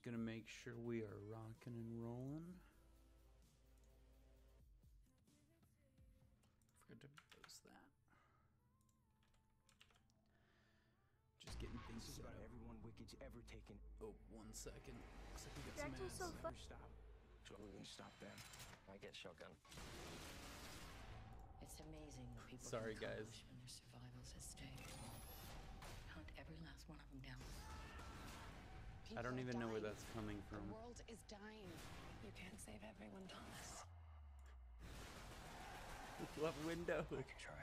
Just gonna make sure we are rocking and rolling. Forgot to post that. Just getting things set up. Everyone wicked's ever taken. Oh, 1 second. Looks like we got some ads. Stop. So stop them. I get shotgun. It's amazing what people Sorry, can guys. accomplish when their survival's at stake. Hunt every last one of them down. I don't even know where that's coming from. The world is dying. You can't save everyone, Thomas. What window? I can try.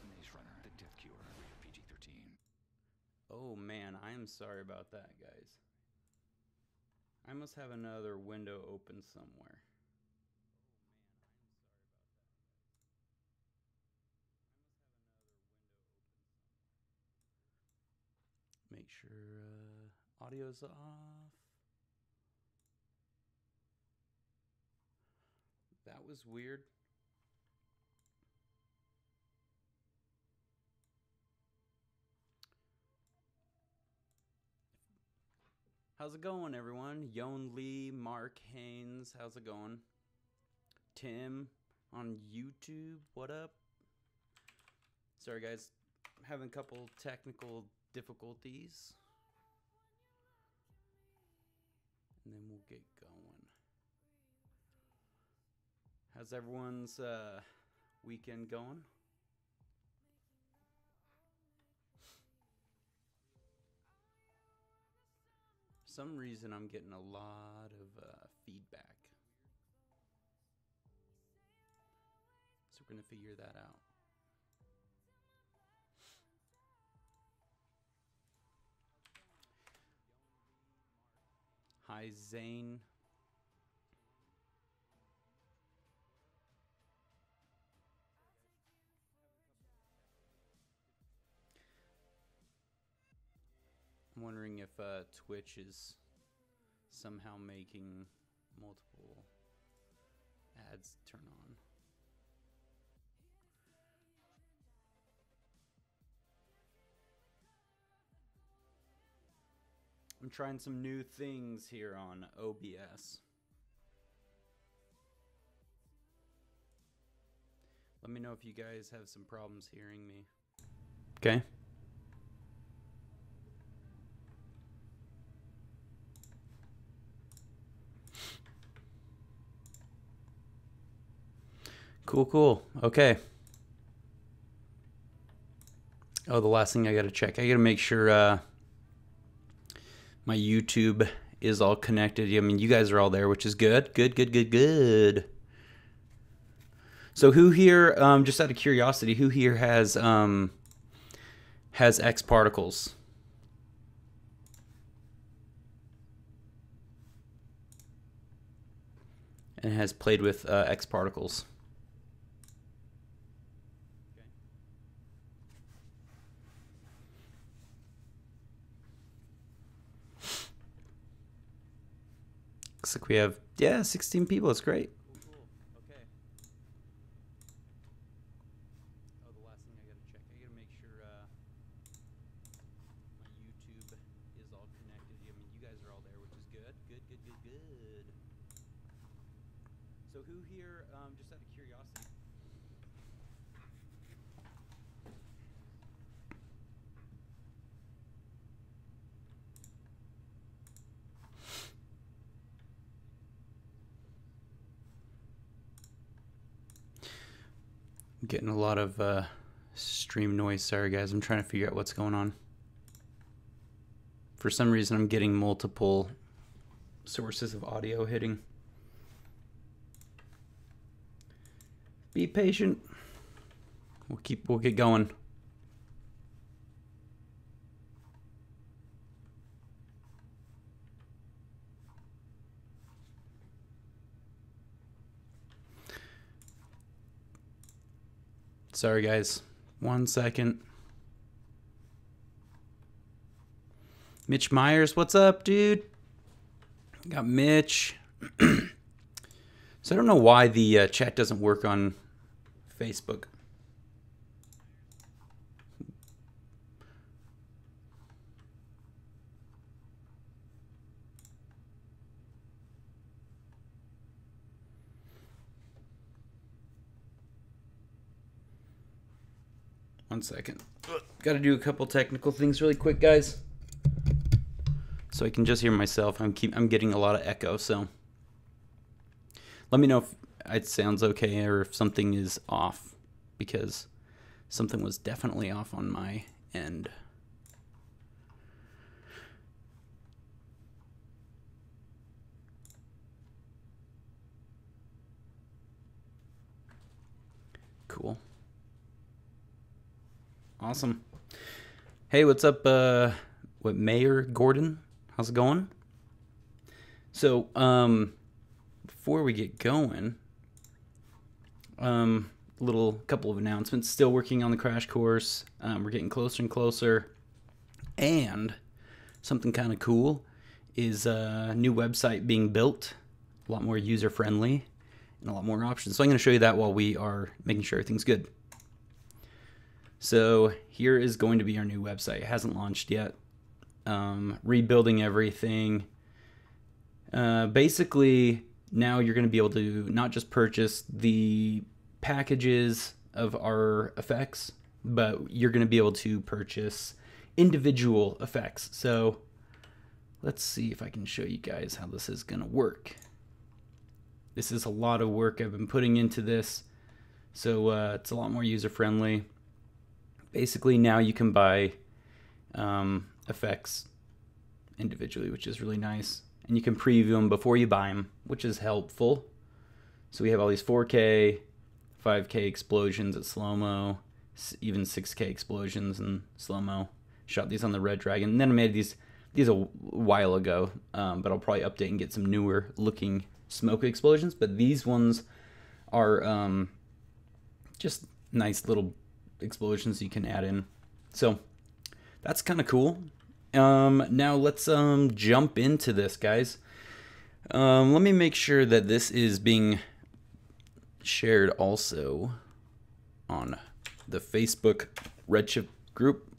Maze Runner, the Death Cure, rated PG-13. Oh man, I am sorry about that, guys. I must have another window open somewhere. Make sure audio's off. That was weird. How's it going, everyone? Yon Lee, Mark Haynes, how's it going? Tim on YouTube, what up? Sorry, guys, I'm having a couple technical difficulties. And then we'll get going. How's everyone's weekend going? For some reason, I'm getting a lot of feedback. So we're going to figure that out. Hi, Zane. I'm wondering if Twitch is somehow making multiple ads turn on. I'm trying some new things here on OBS. Let me know if you guys have some problems hearing me. Okay. Cool, cool. Okay. Oh, the last thing I gotta check. I gotta make sure my YouTube is all connected. I mean, you guys are all there, which is good. Good, good, good, good. So who here, just out of curiosity, who here has Xparticles? And has played with Xparticles? Looks like we have, yeah, 16 people. It's great. Cool, cool. Okay. Oh, the last thing I gotta check. I gotta make sure my YouTube is all connected. I mean, you guys are all there, which is good. Good, good, good, good. So who here, just out of curiosity, I'm getting a lot of stream noise. Sorry, guys. I'm trying to figure out what's going on. For some reason, I'm getting multiple sources of audio hitting. Be patient. We'll get going. Sorry, guys. 1 second. Mitch Myers, what's up, dude? Got Mitch. So I don't know why the chat doesn't work on Facebook. 1 second. Got to do a couple technical things really quick, guys, so I can just hear myself. I'm getting a lot of echo, so let me know if it sounds okay or if something is off, because something was definitely off on my end. Cool. Awesome. Hey, what's up, Mayor Gordon? How's it going? So, before we get going, couple of announcements. Still working on the crash course. We're getting closer and closer. And something kind of cool is a new website being built, a lot more user-friendly, and a lot more options. So I'm going to show you that while we are making sure everything's good. So here is going to be our new website. It hasn't launched yet. Rebuilding everything. Basically, now you're going to be able to not just purchase the packages of our effects, but you're going to be able to purchase individual effects. So let's see if I can show you guys how this is going to work. This is a lot of work I've been putting into this, so it's a lot more user-friendly. Basically, now you can buy effects individually, which is really nice. And you can preview them before you buy them, which is helpful. So we have all these 4K, 5K explosions at slow-mo, even 6K explosions in slow-mo. Shot these on the Red Dragon. And then I made these a while ago, but I'll probably update and get some newer looking smoke explosions. But these ones are just nice little explosions you can add in. So that's kind of cool. Now let's jump into this, guys. Let me make sure that this is being shared also on the Facebook Redshift group.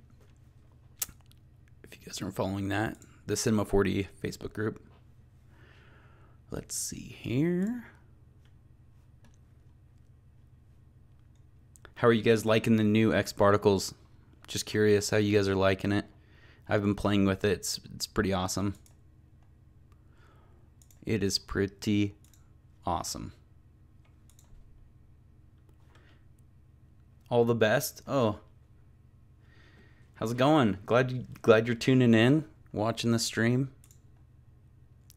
If you guys aren't following that, the C4D Facebook group. Let's see here. How are you guys liking the new Xparticles? Just curious how you guys are liking it. I've been playing with it. It's pretty awesome. It is pretty awesome. All the best. Oh, how's it going? Glad you're tuning in, watching the stream.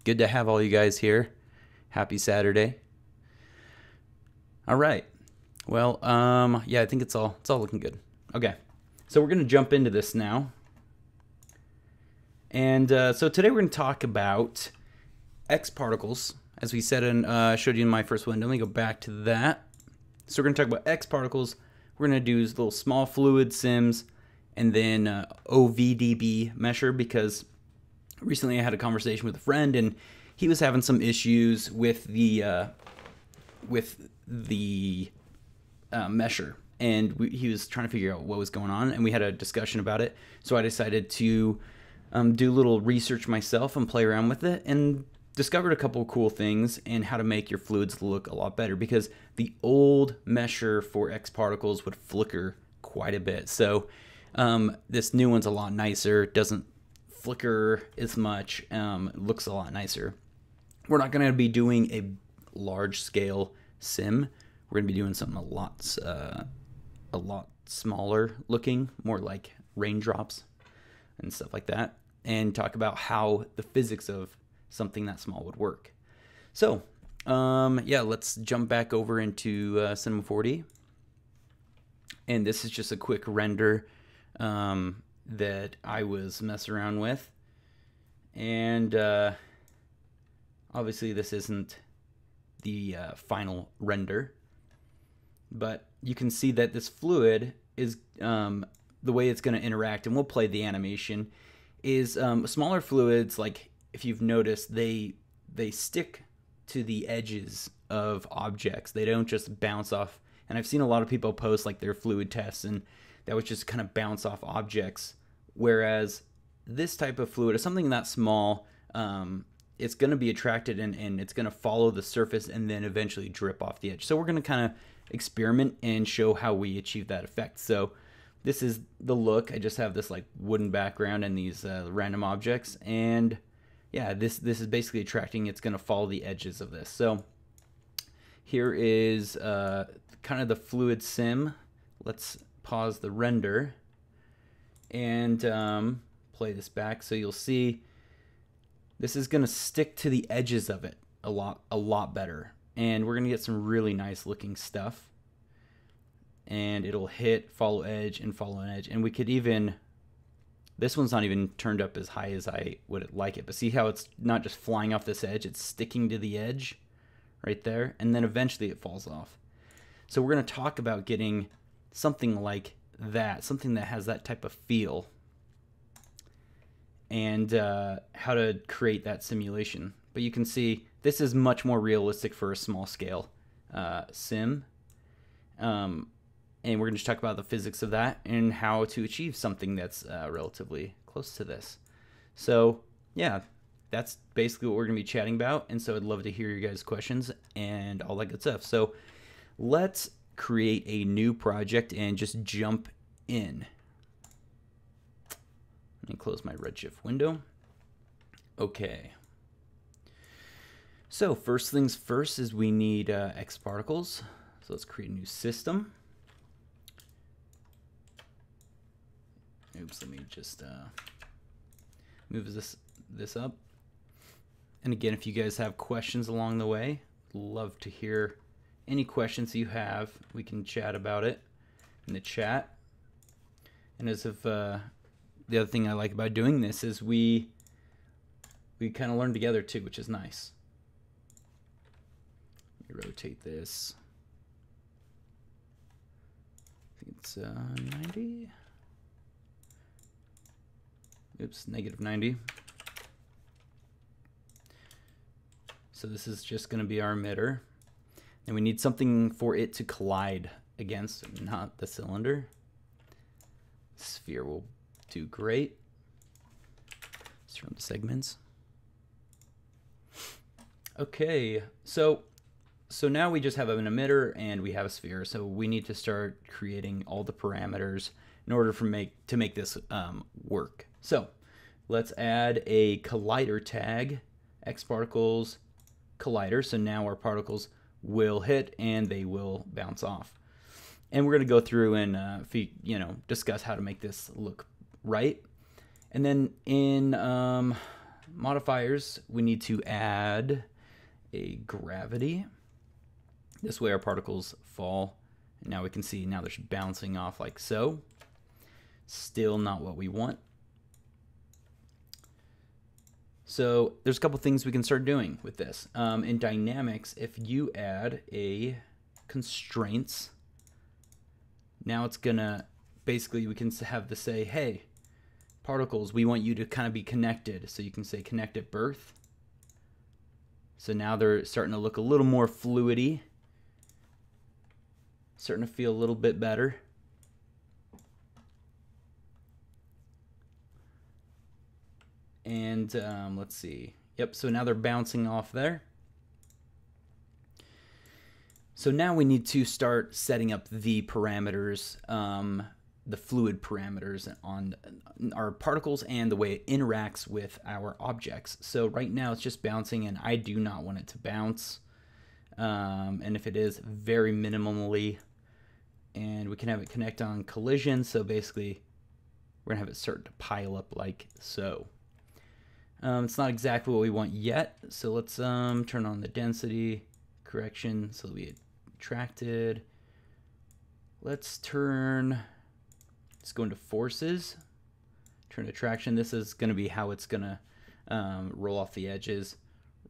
Good to have all you guys here. Happy Saturday. All right. Well, yeah, I think it's all looking good. Okay, so we're gonna jump into this now. And so today we're going to talk about Xparticles, as we said and showed you in my first window. Let me go back to that. So we're going to talk about Xparticles. We're going to do little small fluid sims, and then OVDB mesher, because recently I had a conversation with a friend, and he was having some issues with the mesher, and he was trying to figure out what was going on, and we had a discussion about it. So I decided to do a little research myself and play around with it, and discovered a couple of cool things and how to make your fluids look a lot better, because the old mesher for Xparticles would flicker quite a bit. So this new one's a lot nicer. It doesn't flicker as much. It looks a lot nicer. We're not going to be doing a large scale sim. We're going to be doing something a lot smaller looking, more like raindrops and stuff like that, and talk about how the physics of something that small would work. So yeah, let's jump back over into Cinema 4D, and this is just a quick render that I was messing around with, and obviously this isn't the final render, but you can see that this fluid is the way it's going to interact, and we'll play the animation, is smaller fluids, like if you've noticed, they stick to the edges of objects. They don't just bounce off. And I've seen a lot of people post like their fluid tests, and that would just kind of bounce off objects. Whereas this type of fluid is something that small, it's going to be attracted and it's going to follow the surface and then eventually drip off the edge. So we're going to kind of experiment and show how we achieve that effect. So this is the look. I just have this like wooden background and these random objects, and yeah, this is basically attracting. It's going to follow the edges of this. So here is kind of the fluid sim. Let's pause the render and play this back, so you'll see this is going to stick to the edges of it a lot better, and we're going to get some really nice looking stuff. And it'll hit, follow edge, and follow an edge. And we could even, this one's not even turned up as high as I would like it, but see how it's not just flying off this edge, it's sticking to the edge right there, and then eventually it falls off. So we're going to talk about getting something like that, something that has that type of feel, and how to create that simulation. But you can see this is much more realistic for a small scale sim. And we're going to just talk about the physics of that and how to achieve something that's relatively close to this. So yeah, that's basically what we're going to be chatting about. And so I'd love to hear your guys' questions and all that good stuff. So let's create a new project and just jump in. Let me close my Redshift window. Okay. So first things first is we need Xparticles. So let's create a new system. Oops, let me just move this up. And again, if you guys have questions along the way, love to hear any questions you have. We can chat about it in the chat. And as of the other thing I like about doing this is we kind of learn together too, which is nice. Let me rotate this. I think it's 90. Oops, negative 90. So this is just going to be our emitter. And we need something for it to collide against, not the cylinder. Sphere will do great. Let's turn on the segments. Okay, so now we just have an emitter and we have a sphere. So we need to start creating all the parameters in order to make this work. So let's add a collider tag, Xparticles collider. So now our particles will hit and they will bounce off. And we're going to go through and discuss how to make this look right. And then in modifiers, we need to add a gravity. This way our particles fall. And now we can see now they're bouncing off like so. Still not what we want. So there's a couple things we can start doing with this. In dynamics, if you add a constraints, now it's gonna, basically we can have this say, hey, particles, we want you to kind of be connected. So you can say connect at birth. So now they're starting to look a little more fluidy. Starting to feel a little bit better. And let's see. Yep, so now they're bouncing off there. So now we need to start setting up the parameters, the fluid parameters on our particles and the way it interacts with our objects. So right now it's just bouncing and I do not want it to bounce. And if it is, very minimally. And we can have it connect on collision. So basically we're gonna have it start to pile up like so. It's not exactly what we want yet, so let's turn on the density correction so it'll be attracted. Let's go into forces, turn attraction. This is going to be how it's going to roll off the edges.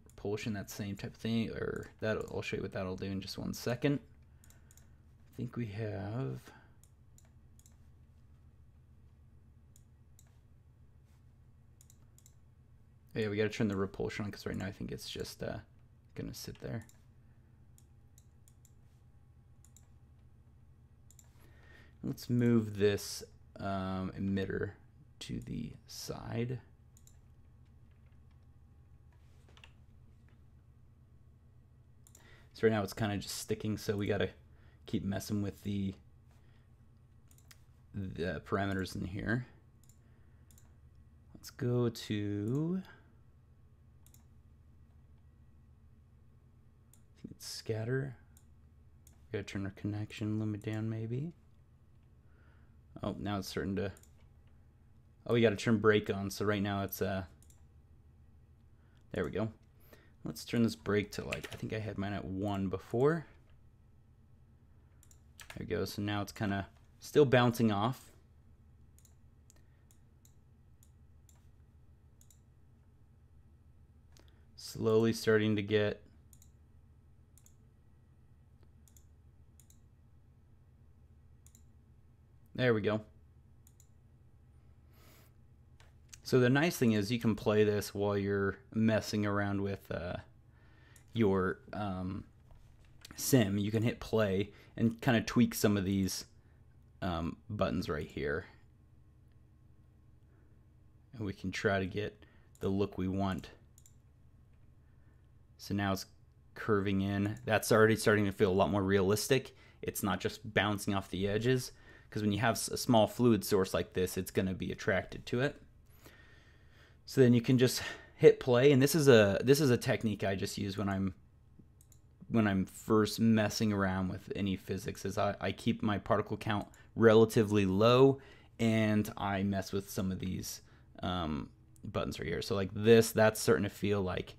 Repulsion, that same type of thing, or that I'll show you what that'll do in just 1 second. I think we have. Yeah, we got to turn the repulsion on because right now I think it's just going to sit there. Let's move this emitter to the side. So right now it's kind of just sticking, so we got to keep messing with the the parameters in here. Let's go to, I think it's scatter. Gotta turn our connection limit down maybe. Oh, now it's starting to, oh, we gotta turn break on. So right now it's, there we go. Let's turn this break to like, I think I had mine at 1 before. There we go. So now it's kind of still bouncing off. Slowly starting to get there we go. So the nice thing is you can play this while you're messing around with your sim. You can hit play and kind of tweak some of these buttons right here. And we can try to get the look we want. So now it's curving in. That's already starting to feel a lot more realistic. It's not just bouncing off the edges, because when you have a small fluid source like this, it's going to be attracted to it. So then you can just hit play, and this is a technique I just use when I'm first messing around with any physics. Is I keep my particle count relatively low, and I mess with some of these buttons right here. So like this, that's starting to feel like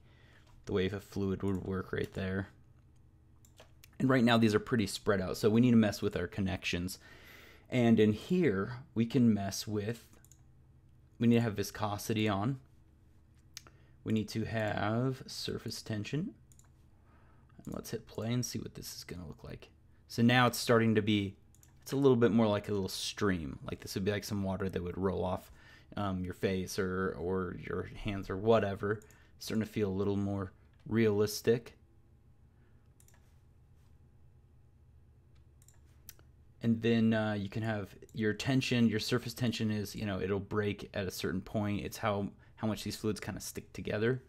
the way a fluid would work right there. And right now these are pretty spread out, so we need to mess with our connections. And in here we can mess with, we need to have viscosity on. We need to have surface tension. And let's hit play and see what this is going to look like. So now it's starting to be, it's a little bit more like a little stream. Like this would be like some water that would roll off your face or your hands or whatever. It's starting to feel a little more realistic. And then you can have your tension, your surface tension is, you know, it'll break at a certain point. It's how much these fluids kind of stick together.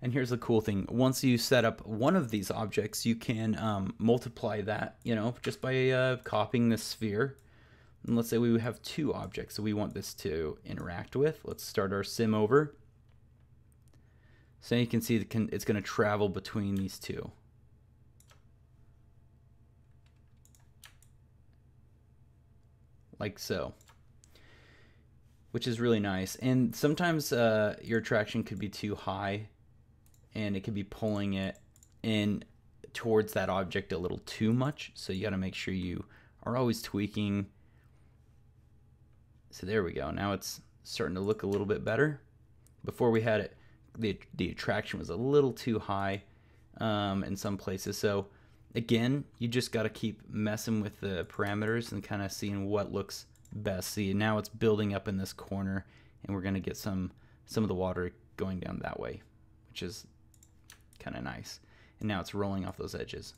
And here's the cool thing. Once you set up one of these objects, you can multiply that, you know, just by copying this sphere. And let's say we have 2 objects, so we want this to interact with. Let's start our sim over. So you can see it's going to travel between these 2. Like so. Which is really nice. And sometimes your attraction could be too high, and it could be pulling it in towards that object a little too much. So you got to make sure you are always tweaking. So there we go. Now it's starting to look a little bit better. Before we had it, the attraction was a little too high in some places. So again, you just got to keep messing with the parameters and kind of seeing what looks best. See, now it's building up in this corner, and we're going to get some of the water going down that way, which is kind of nice. And now it's rolling off those edges.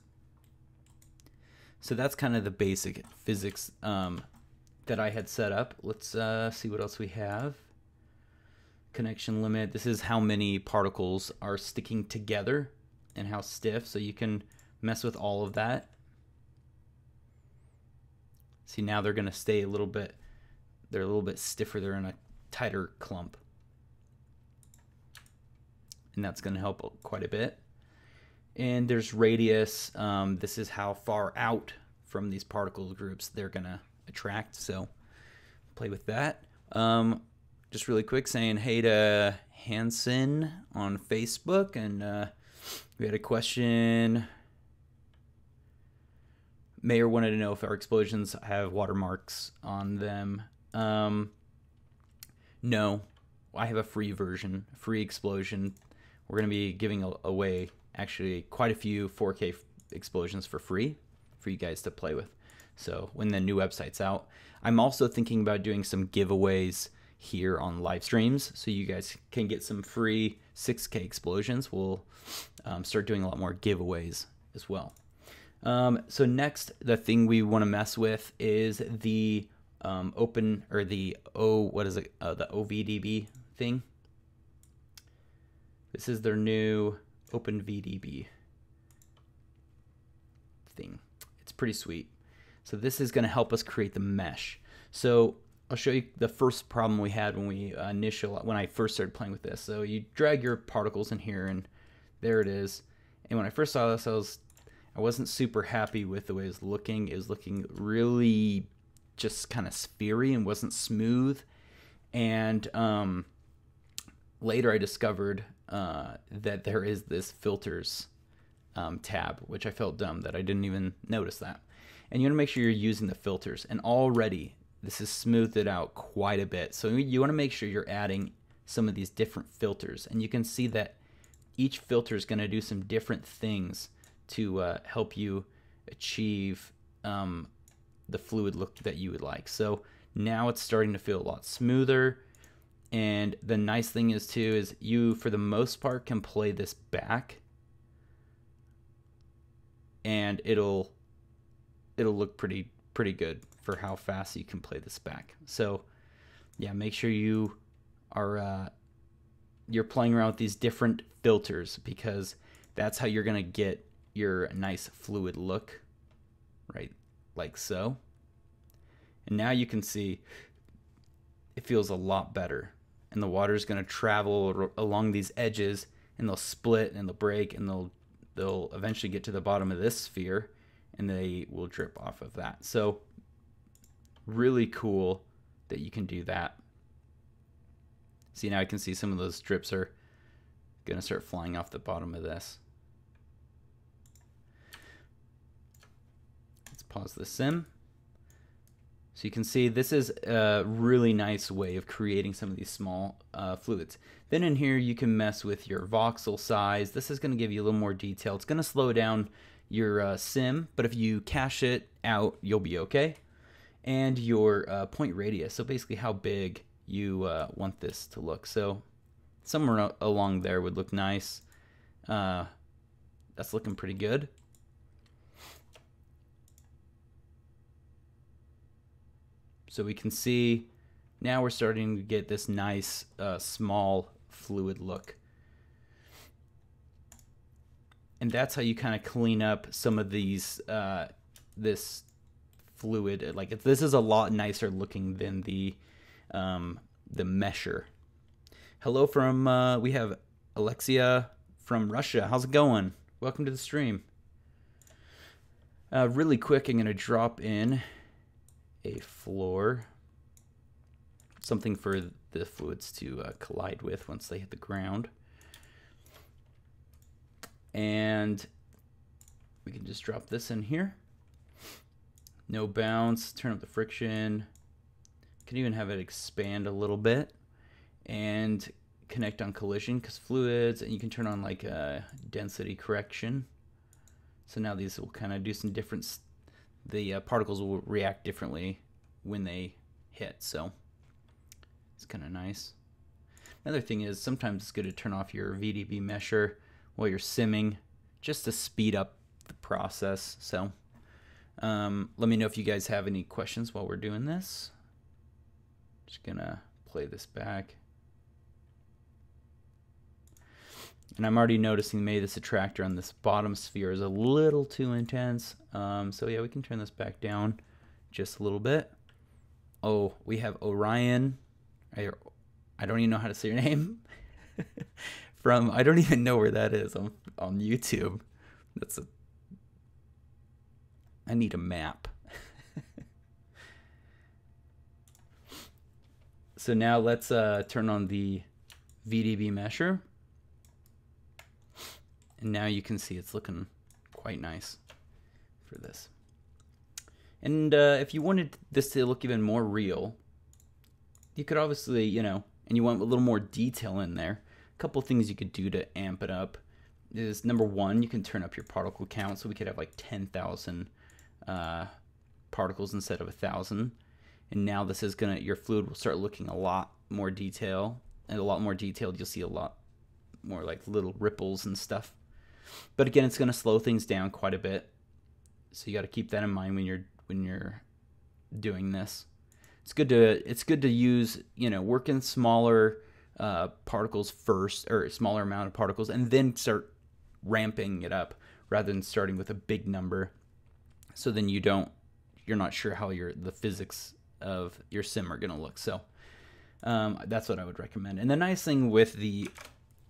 So that's kind of the basic physics that I had set up. Let's see what else we have. Connection limit. This is how many particles are sticking together and how stiff. So you can mess with all of that. See, now they're going to stay a little bit, they're a little bit stiffer. They're in a tighter clump. And that's going to help quite a bit. And there's radius. This is how far out from these particle groups they're going to attract. So play with that. Just really quick, saying hey to Hansen on Facebook, and we had a question. Mayor wanted to know if our explosions have watermarks on them. No, I have a free version, free explosion. We're going to be giving away actually quite a few 4K explosions for free for you guys to play with. So when the new website's out, I'm also thinking about doing some giveaways here on live streams, so you guys can get some free 6K explosions. We'll start doing a lot more giveaways as well. So next, the thing we want to mess with is the open, or the the OVDB thing. This is their new OpenVDB. thing. It's pretty sweet. So this is going to help us create the mesh. So I'll show you the first problem we had when when I first started playing with this. So you drag your particles in here, and there it is. And when I first saw this, I wasn't super happy with the way it was looking. It was looking really just kind of sphery and wasn't smooth. And later I discovered that there is this filters tab, which I felt dumb that I didn't even notice that. And you want to make sure you're using the filters. And already this has smoothed it out quite a bit. So you want to make sure you're adding some of these different filters. And you can see that each filter is going to do some different things to help you achieve the fluid look that you would like. So now it's starting to feel a lot smoother. And the nice thing is too, is you, for the most part, can play this back and it'll look pretty good for how fast you can play this back. So yeah, make sure you are you're playing around with these different filters, because that's how you're gonna get your nice fluid look, right? Like so. And now you can see it feels a lot better, and the water is going to travel along these edges, and they'll split and they'll break, and they'll eventually get to the bottom of this sphere, and they will drip off of that. So really cool that you can do that. See, now I can see some of those drips are going to start flying off the bottom of this. Let's pause the sim. So you can see this is a really nice way of creating some of these small fluids. Then in here you can mess with your voxel size. This is going to give you a little more detail. It's going to slow down your sim, but if you cache it out, you'll be okay. And your point radius, so basically how big you want this to look. So somewhere along there would look nice. That's looking pretty good. So we can see now we're starting to get this nice small fluid look. And that's how you kind of clean up some of these this fluid. Like this is a lot nicer looking than the mesher. Hello from we have Alexia from Russia. How's it going? Welcome to the stream. Really quick, I'm gonna drop in a floor, something for the fluids to collide with once they hit the ground. And we can just drop this in here. No bounce, turn up the friction. Can even have it expand a little bit and connect on collision, because fluids, and you can turn on like a density correction. So now these will kind of do some different, the particles will react differently when they hit, so it's kind of nice. Another thing is sometimes it's good to turn off your VDB mesher while you're simming, just to speed up the process. So let me know if you guys have any questions while we're doing this. Just gonna play this back. And I'm already noticing maybe this attractor on this bottom sphere is a little too intense. So yeah, we can turn this back down just a little bit. Oh, we have Orion. I don't even know how to say your name. From, I don't even know where that is on YouTube. I need a map. So now let's turn on the VDB mesher. And now you can see it's looking quite nice for this. And if you wanted this to look even more real, you could obviously, you know, and you want a little more detail in there, a couple things you could do to amp it up is, number one, you can turn up your particle count. So we could have like 10,000 particles instead of 1,000. And now this is gonna, your fluid will start looking a lot more detail, and a lot more detailed. You'll see a lot more like little ripples and stuff. But again, it's going to slow things down quite a bit, so you got to keep that in mind when you're doing this. It's good to use, you know, work in smaller particles first, or a smaller amount of particles, and then start ramping it up rather than starting with a big number. so then you're not sure how the physics of your sim are going to look. So that's what I would recommend. And the nice thing with the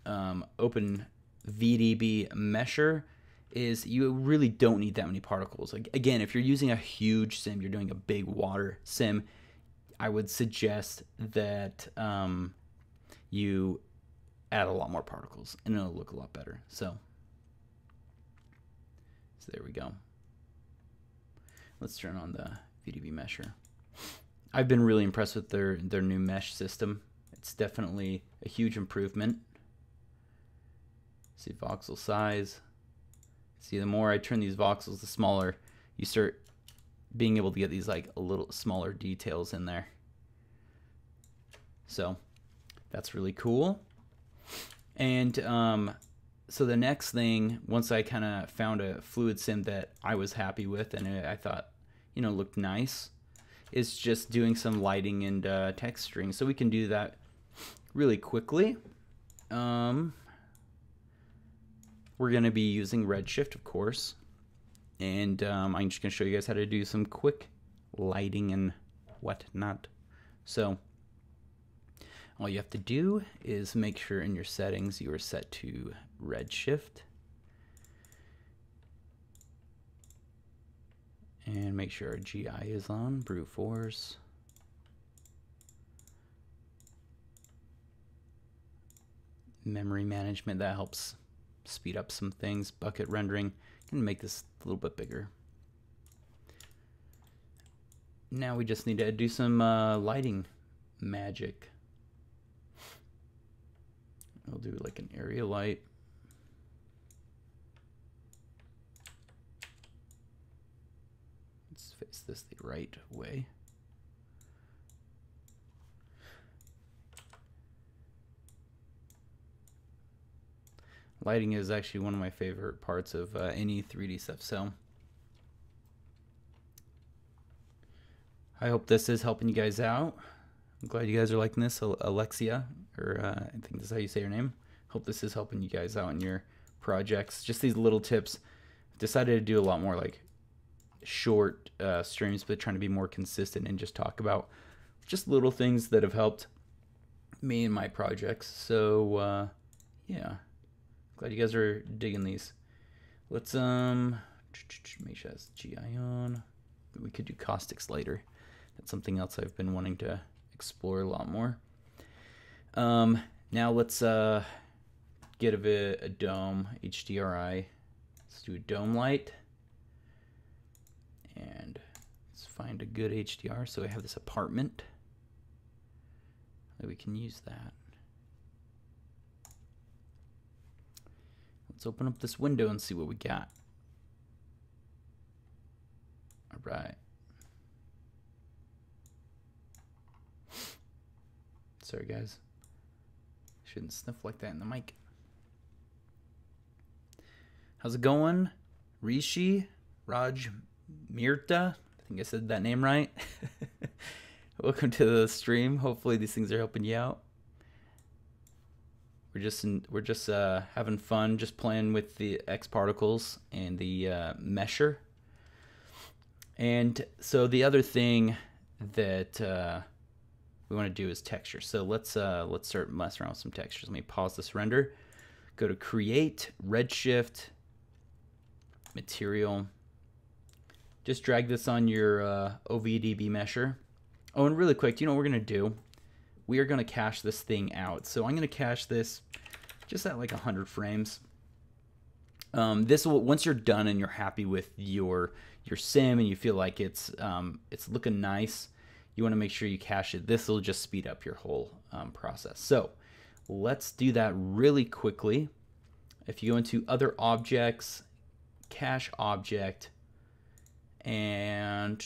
Open VDB mesher is you really don't need that many particles. Like, again, if you're using a huge sim, you're doing a big water sim, I would suggest that you add a lot more particles and it'll look a lot better. So there we go. Let's turn on the VDB mesher. I've been really impressed with their new mesh system. It's definitely a huge improvement. See voxel size. See, the more I turn these voxels, the smaller you start being able to get these like a little smaller details in there. So that's really cool. And so the next thing, once I kind of found a fluid sim that I was happy with and I thought, you know, looked nice, is just doing some lighting and texturing. So we can do that really quickly. We're going to be using Redshift, of course, and I'm just going to show you guys how to do some quick lighting and whatnot. So all you have to do is make sure in your settings you are set to Redshift, and make sure our GI is on, brute force. Memory management, that helps speed up some things. Bucket rendering, can make this a little bit bigger. Now we just need to do some lighting magic. We'll do like an area light. Let's face this the right way. Lighting is actually one of my favorite parts of any 3D stuff, so I hope this is helping you guys out. I'm glad you guys are liking this, Alexia, or I think this is how you say your name. Hope this is helping you guys out in your projects. Just these little tips. I've decided to do a lot more like short streams, but trying to be more consistent and just talk about just little things that have helped me in my projects. So yeah. Glad you guys are digging these. Let's make sure that's GI on. We could do caustics later. That's something else I've been wanting to explore a lot more. Now let's get a dome, HDRI. Let's do a dome light. And let's find a good HDR. So I have this apartment. We can use that. Let's open up this window and see what we got. All right. Sorry, guys. Shouldn't sniff like that in the mic. How's it going? Rishi, Raj, Mirta. I think I said that name right. Welcome to the stream. Hopefully these things are helping you out. We're just having fun, just playing with the Xparticles and the mesher. And so the other thing that we want to do is texture. So let's start messing around with some textures. Let me pause this render. Go to Create, Redshift, Material. Just drag this on your OVDB mesher. Oh, and really quick, you know what we're gonna do? We are going to cache this thing out. So I'm going to cache this just at like 100 frames. This will, once you're done and you're happy with your sim and you feel like it's looking nice, you want to make sure you cache it. This will just speed up your whole process. So let's do that really quickly. If you go into Other Objects, Cache Object, and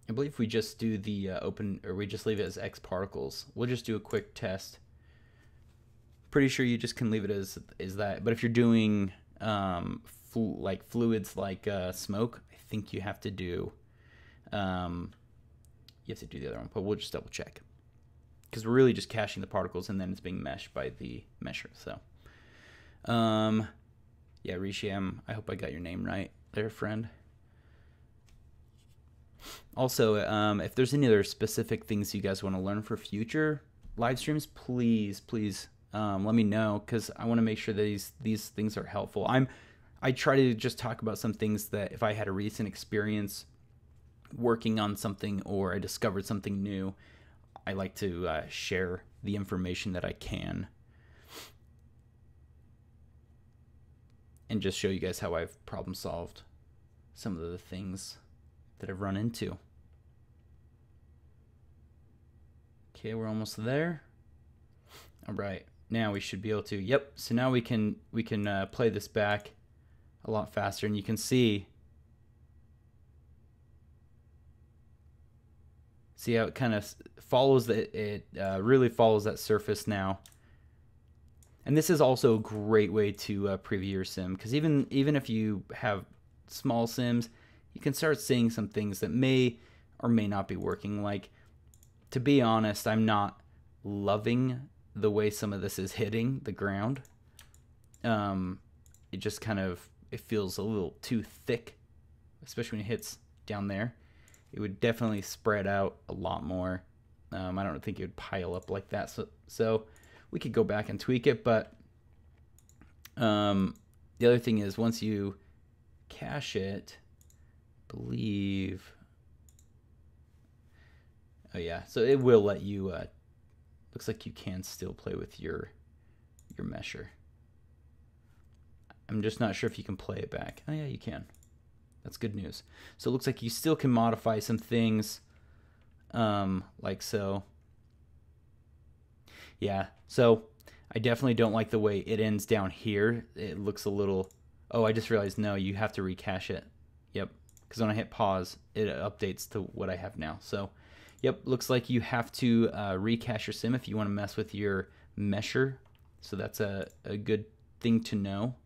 I believe we just do the open, or we just leave it as Xparticles. We'll just do a quick test. Pretty sure you just can leave it as that. But if you're doing like fluids like smoke, I think you have to do the other one. But we'll just double check because we're really just caching the particles and then it's being meshed by the mesher. So Yeah, Risham, I hope I got your name right there, friend. Also, if there's any other specific things you guys want to learn for future live streams, please let me know, because I want to make sure that these things are helpful. I try to just talk about some things that if I had a recent experience working on something or I discovered something new, I like to share the information that I can and just show you guys how I've problem solved some of the things that I've run into. Okay, we're almost there. All right, now we should be able to, yep, so now we can play this back a lot faster, and you can see how it kind of follows it really follows that surface now. And this is also a great way to preview your sim, because even if you have small sims, you can start seeing some things that may or may not be working. Like, to be honest, I'm not loving the way some of this is hitting the ground. It just kind of, it feels a little too thick, especially when it hits down there. It would definitely spread out a lot more. I don't think it would pile up like that. So we could go back and tweak it, but the other thing is, once you cache it, I believe, oh yeah, so it will let you, looks like you can still play with your mesher. I'm just not sure if you can play it back. Oh yeah, you can. That's good news. So it looks like you still can modify some things, like so. Yeah, so I definitely don't like the way it ends down here. It looks a little, oh, I just realized, no, you have to recache it. Yep, because when I hit pause, it updates to what I have now. So, yep, looks like you have to recache your sim if you want to mess with your mesher. So that's a good thing to know.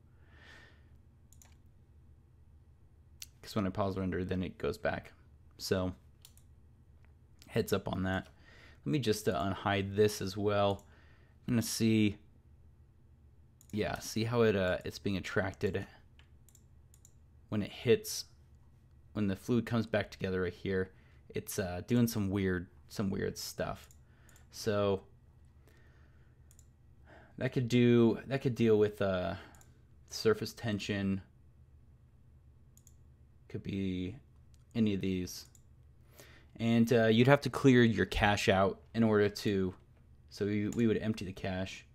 Because when I pause render, then it goes back. So heads up on that. Let me just unhide this as well. I'm gonna see, yeah, see how it's being attracted when it hits, when the fluid comes back together right here. It's doing some weird stuff. So that could deal with surface tension. Could be any of these, and you'd have to clear your cache out in order to, so we would empty the cache,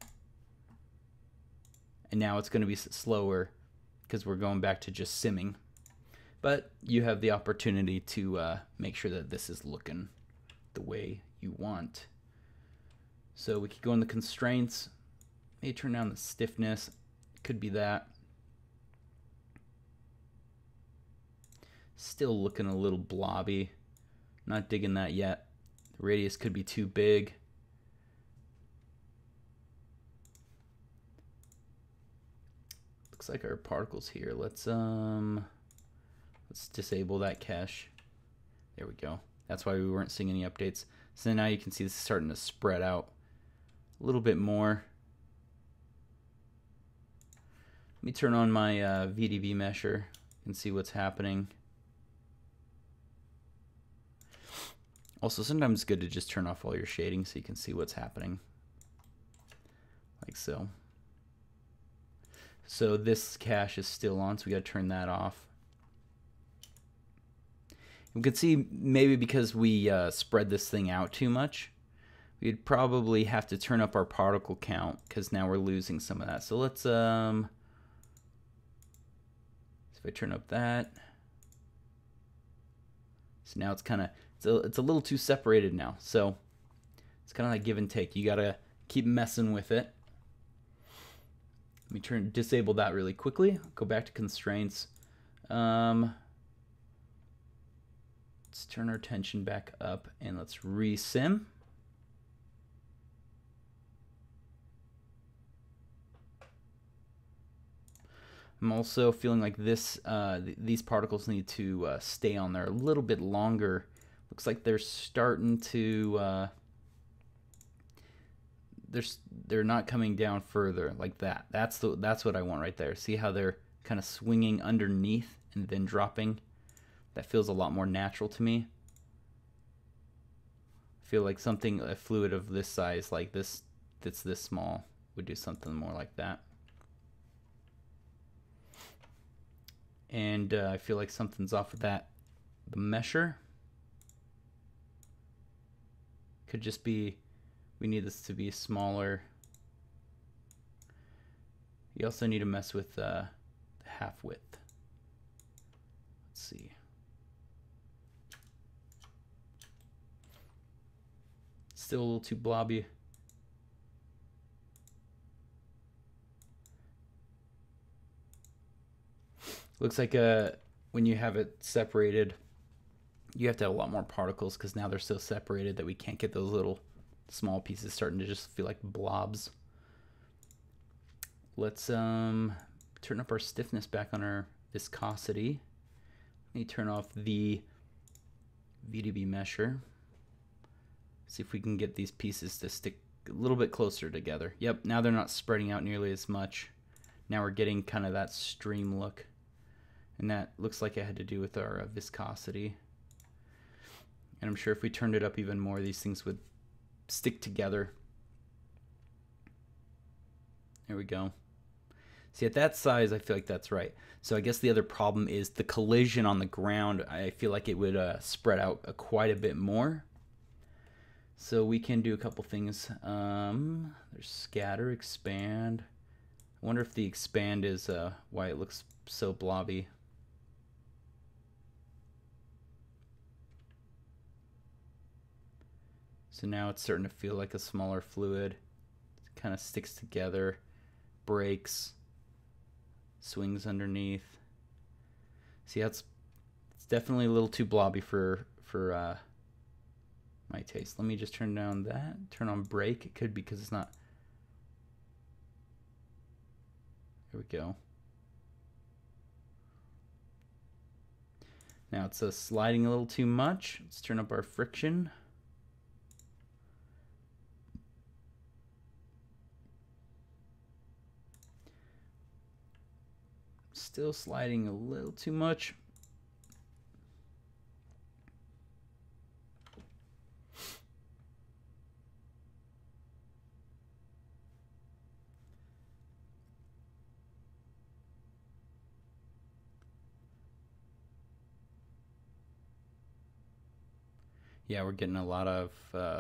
and now it's going to be slower because we're going back to just simming, but you have the opportunity to make sure that this is looking the way you want. So we could go in the constraints, maybe turn down the stiffness, could be that. Still looking a little blobby. Not digging that yet. The radius could be too big. Looks like our particles here. Let's disable that cache. There we go. That's why we weren't seeing any updates. So now you can see this is starting to spread out a little bit more. Let me turn on my VDB mesher and see what's happening. Also, sometimes it's good to just turn off all your shading so you can see what's happening. Like so. So this cache is still on, so we gotta turn that off. We can see maybe because we spread this thing out too much, we'd probably have to turn up our particle count, because now we're losing some of that. So let's, so if I turn up that, so now it's kind of, it's a little too separated now. So it's kind of like give and take. You gotta keep messing with it. Let me disable that really quickly. Go back to constraints. Let's turn our tension back up and let's resim. I'm also feeling like this, these particles need to stay on there a little bit longer. Looks like they're starting to, they're not coming down further like that. That's what I want right there. See how they're kind of swinging underneath and then dropping. That feels a lot more natural to me. I feel like something, a fluid of this size, like this, that's this small, would do something more like that. And I feel like something's off with that. The mesher could just be, we need this to be smaller. You also need to mess with the half width. Let's see. Still a little too blobby. Looks like when you have it separated, you have to have a lot more particles because now they're so separated that we can't get those little small pieces starting to just feel like blobs. Let's turn up our stiffness back on our viscosity. Let me turn off the VDB mesher. See if we can get these pieces to stick a little bit closer together. Yep, now they're not spreading out nearly as much. Now we're getting kind of that stream look. And that looks like it had to do with our viscosity. And I'm sure if we turned it up even more, these things would stick together. There we go. See, at that size, I feel like that's right. So I guess the other problem is the collision on the ground. I feel like it would spread out quite a bit more. So we can do a couple things. There's scatter, expand. I wonder if the expand is why it looks so blobby. So now it's starting to feel like a smaller fluid. It kind of sticks together, breaks, swings underneath. See, it's definitely a little too blobby for my taste. Let me just turn down that. Turn on break. It could be because it's not. There we go. Now it's sliding a little too much. Let's turn up our friction. Still sliding a little too much. Yeah, we're getting a lot of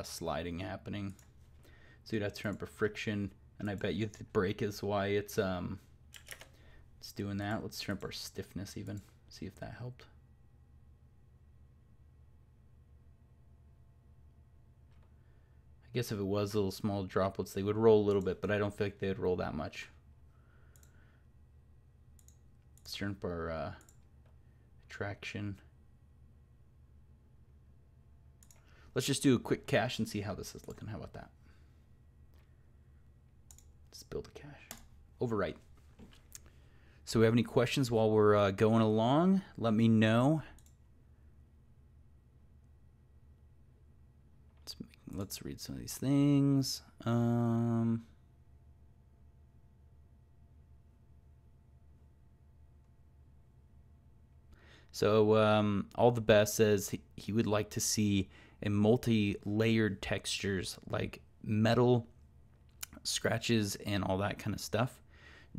sliding happening. So you'd have to turn up a friction, and I bet you the brake is why it's doing that. Let's turn up our stiffness even, see if that helped. I guess if it was little small droplets, they would roll a little bit, but I don't feel like they would roll that much. Let's turn up our traction. Let's just do a quick cache and see how this is looking. How about that? Let's build a cache. Overwrite. So we have any questions while we're going along? Let me know. Let's read some of these things. So All the Best says he would like to see a multi-layered textures like metal, scratches, and all that kind of stuff.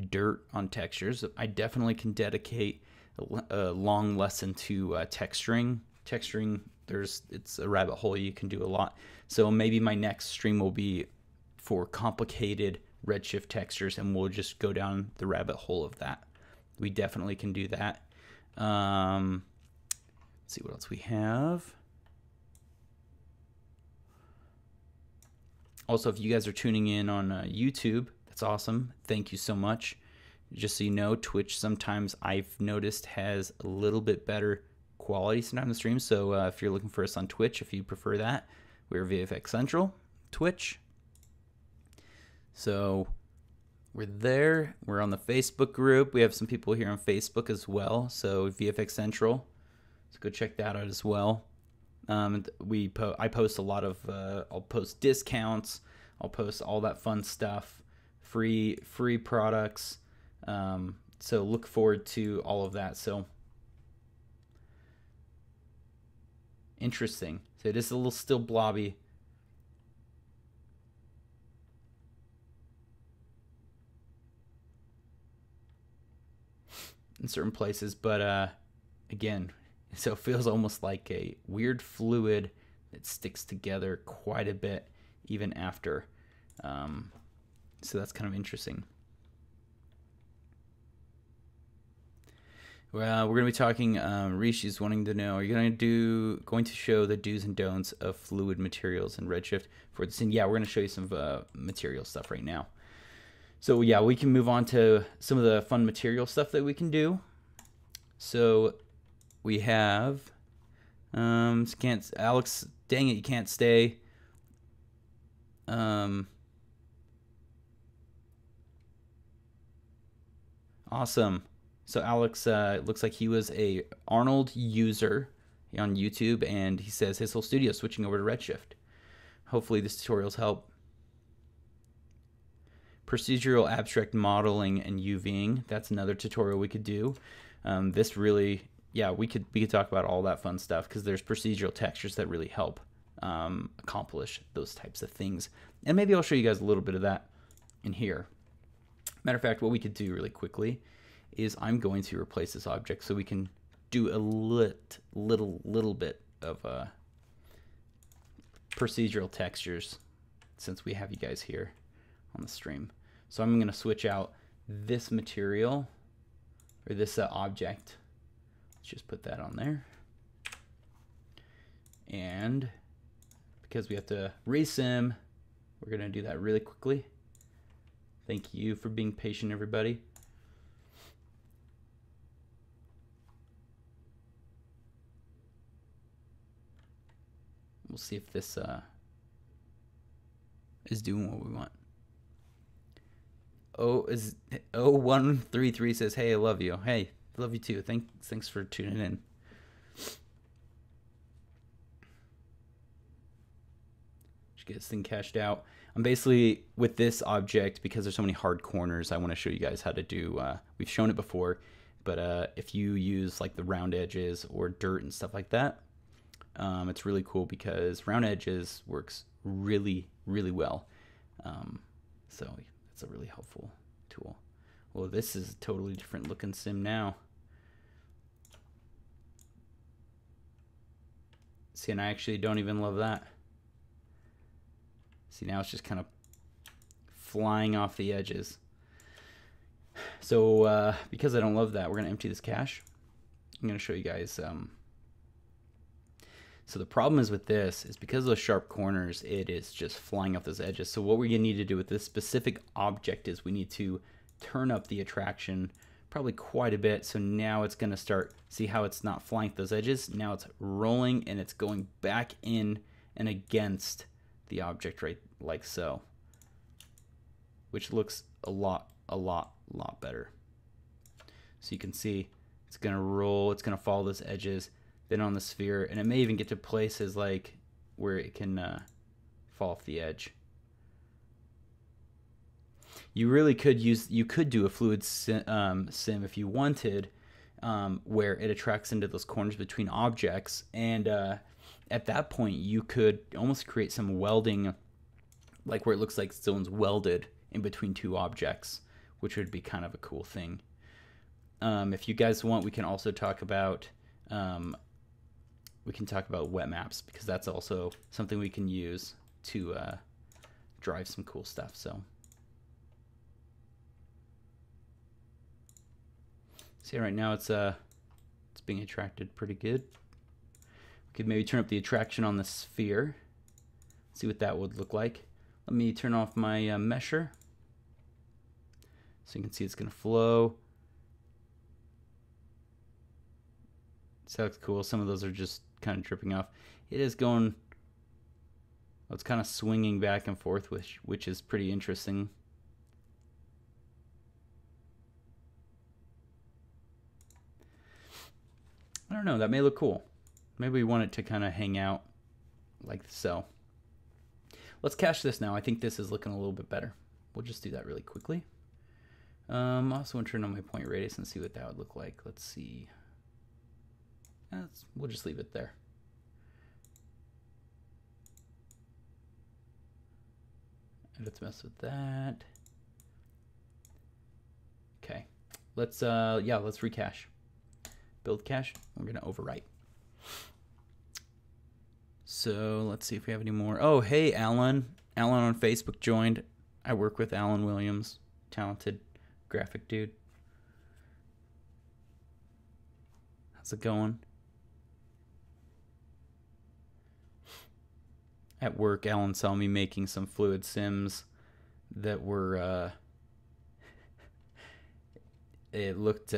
Dirt on textures. I definitely can dedicate a long lesson to texturing. Texturing, it's a rabbit hole. You can do a lot. So maybe my next stream will be for complicated Redshift textures, and we'll just go down the rabbit hole of that. We definitely can do that. Let's see what else we have. Also, if you guys are tuning in on YouTube, that's awesome. Thank you so much. Just so you know, Twitch sometimes I've noticed has a little bit better quality sometimes in the stream. So if you're looking for us on Twitch, if you prefer that, we're VFX Central, Twitch. So we're there. We're on the Facebook group. We have some people here on Facebook as well. So VFX Central. So go check that out as well. I post a lot of, I'll post discounts, I'll post all that fun stuff, free products. So look forward to all of that. So interesting. So it is a little still blobby. In certain places, but again, so it feels almost like a weird fluid that sticks together quite a bit even after. So that's kind of interesting. Well, we're going to be talking, Rishi's wanting to know, are you going to show the do's and don'ts of fluid materials in Redshift for the scene? Yeah, we're going to show you some material stuff right now. So yeah, we can move on to some of the fun material stuff that we can do. So we have, Alex, dang it, you can't stay. Awesome. So Alex looks like he was a Arnold user on YouTube, and he says his whole studio is switching over to Redshift. Hopefully this tutorials help. Procedural abstract modeling and UVing, that's another tutorial we could do. This really, yeah, we could talk about all that fun stuff, because there's procedural textures that really help accomplish those types of things. And maybe I'll show you guys a little bit of that in here. Matter of fact, what we could do really quickly is I'm going to replace this object so we can do a little bit of procedural textures, since we have you guys here on the stream. So I'm going to switch out this material, or this object. Let's just put that on there. And because we have to resim, we're going to do that really quickly. Thank you for being patient, everybody. We'll see if this is doing what we want. Is 0133 says, "Hey, I love you." Hey, love you too. Thanks for tuning in. Just get this thing cached out. I'm basically with this object, because there's so many hard corners, I want to show you guys how to do. We've shown it before, but if you use like the round edges or dirt and stuff like that, it's really cool because round edges works really well. So it's a really helpful tool. Well, this is a totally different looking sim now. See, and I actually don't even love that. See, now it's just kind of flying off the edges. So because I don't love that, we're going to empty this cache. I'm going to show you guys. So the problem is with this is because of those sharp corners, it is just flying off those edges. So what we're going to need to do with this specific object is we need to turn up the attraction probably quite a bit. So now it's going to start, see how it's not flying off those edges? Now it's rolling and it's going back in and against the object, right, like so, which looks a lot better. So you can see it's going to roll, it's going to follow those edges, then on the sphere, and it may even get to places like where it can fall off the edge. You really could do a fluid sim if you wanted, where it attracts into those corners between objects, and at that point you could almost create some welding, like where it looks like someone's welded in between two objects, which would be kind of a cool thing. If you guys want, we can also talk about wet maps, because that's also something we can use to drive some cool stuff. So see, right now it's being attracted pretty good. We could maybe turn up the attraction on the sphere, see what that would look like. Let me turn off my mesher so you can see it's going to flow. So that's cool. Some of those are just kind of dripping off. It is going, well, it's kind of swinging back and forth, which is pretty interesting. I don't know, that may look cool. Maybe we want it to kind of hang out like so. Let's cache this now. I think this is looking a little bit better. We'll just do that really quickly. I also want to turn on my point radius and see what that would look like. Let's see. We'll just leave it there. And let's mess with that. Okay. Let's let's recache. Build cache. We're gonna overwrite. So let's see if we have any more. Oh, hey, Alan. Alan on Facebook joined. I work with Alan Williams, talented graphic dude. How's it going? At work, Alan saw me making some fluid sims that were, it looked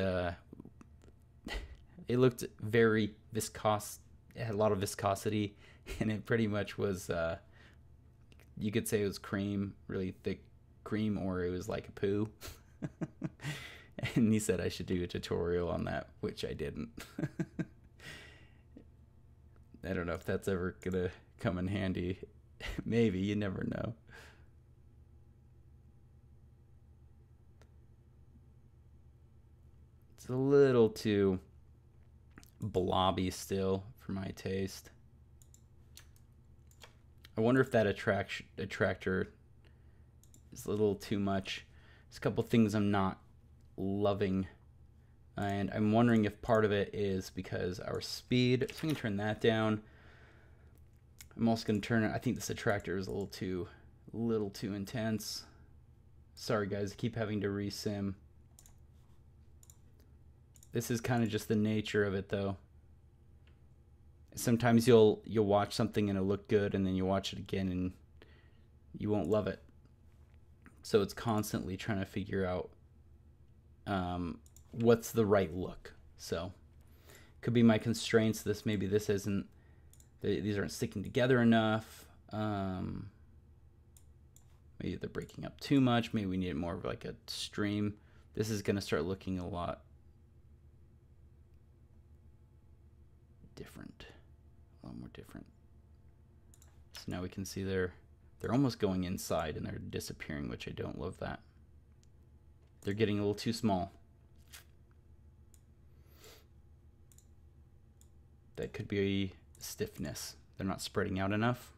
very viscous. It had a lot of viscosity, and it pretty much was, you could say it was cream, really thick cream, or it was like a poo. And he said I should do a tutorial on that, which I didn't. I don't know if that's ever gonna come in handy. Maybe, you never know. It's a little too blobby still for my taste. I wonder if that attractor is a little too much. There's a couple things I'm not loving, and I'm wondering if part of it is because our speed. So we can turn that down. I'm also going to turn it. I think this attractor is a little too intense. Sorry guys, I keep having to resim. This is kind of just the nature of it though. Sometimes you'll watch something and it'll look good, and then you watch it again and you won't love it. So it's constantly trying to figure out what's the right look. So could be my constraints. Maybe this isn't. These aren't sticking together enough. Maybe they're breaking up too much. Maybe we need more of like a stream. This is going to start looking a lot different. A lot more different. So now we can see they're almost going inside and they're disappearing, which I don't love that. They're getting a little too small. That could be stiffness. They're not spreading out enough.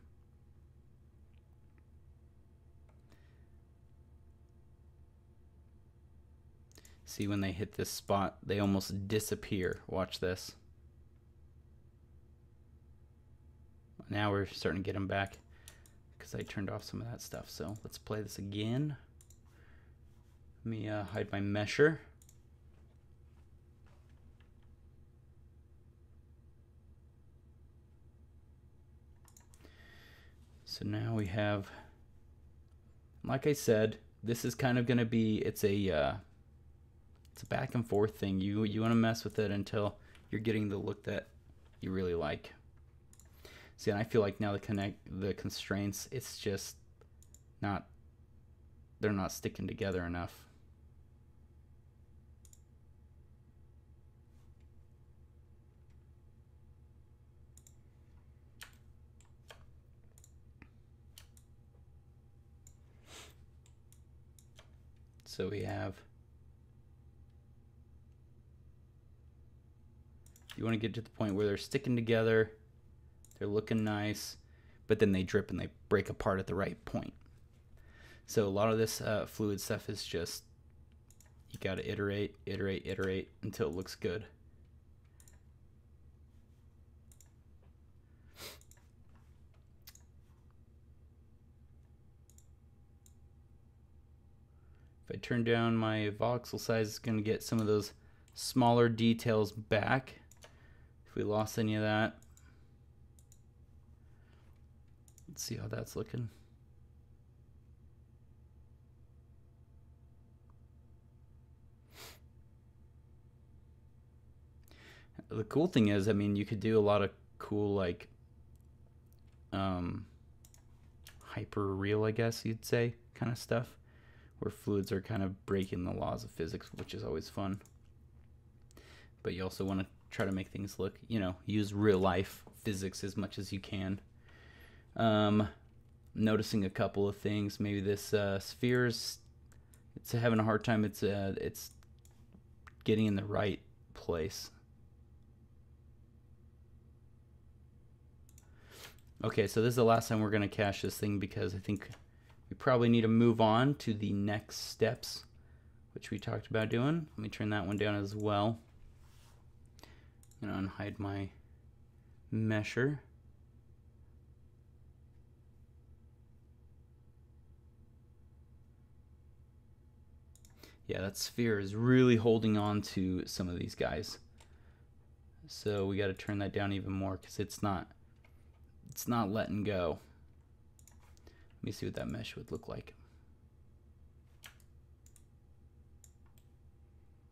See, when they hit this spot, they almost disappear. Watch this. Now we're starting to get them back because I turned off some of that stuff. So let's play this again. Let me hide my mesher. So now we have, like I said, this is kind of going to be, it's a back and forth thing. You want to mess with it until you're getting the look that you really like. See, and I feel like now the constraints, it's just not, they're not sticking together enough. So we have, you want to get to the point where they're sticking together, they're looking nice, but then they drip and they break apart at the right point. So a lot of this fluid stuff is just, you got to iterate until it looks good. If I turn down my voxel size, it's going to get some of those smaller details back. If we lost any of that. Let's see how that's looking. The cool thing is, I mean, you could do a lot of cool, like, hyper real, I guess you'd say, kind of stuff, where fluids are kind of breaking the laws of physics, which is always fun. But you also want to try to make things look, you know, use real life physics as much as you can. Noticing a couple of things. Maybe this sphere's It's having a hard time. It's getting in the right place. Okay, so this is the last time we're going to cache this thing because I think we probably need to move on to the next steps, which we talked about doing. Let me turn that one down as well. I'm going to unhide my mesher. Yeah, that sphere is really holding on to some of these guys. So we got to turn that down even more because it's not letting go. Let me see what that mesh would look like.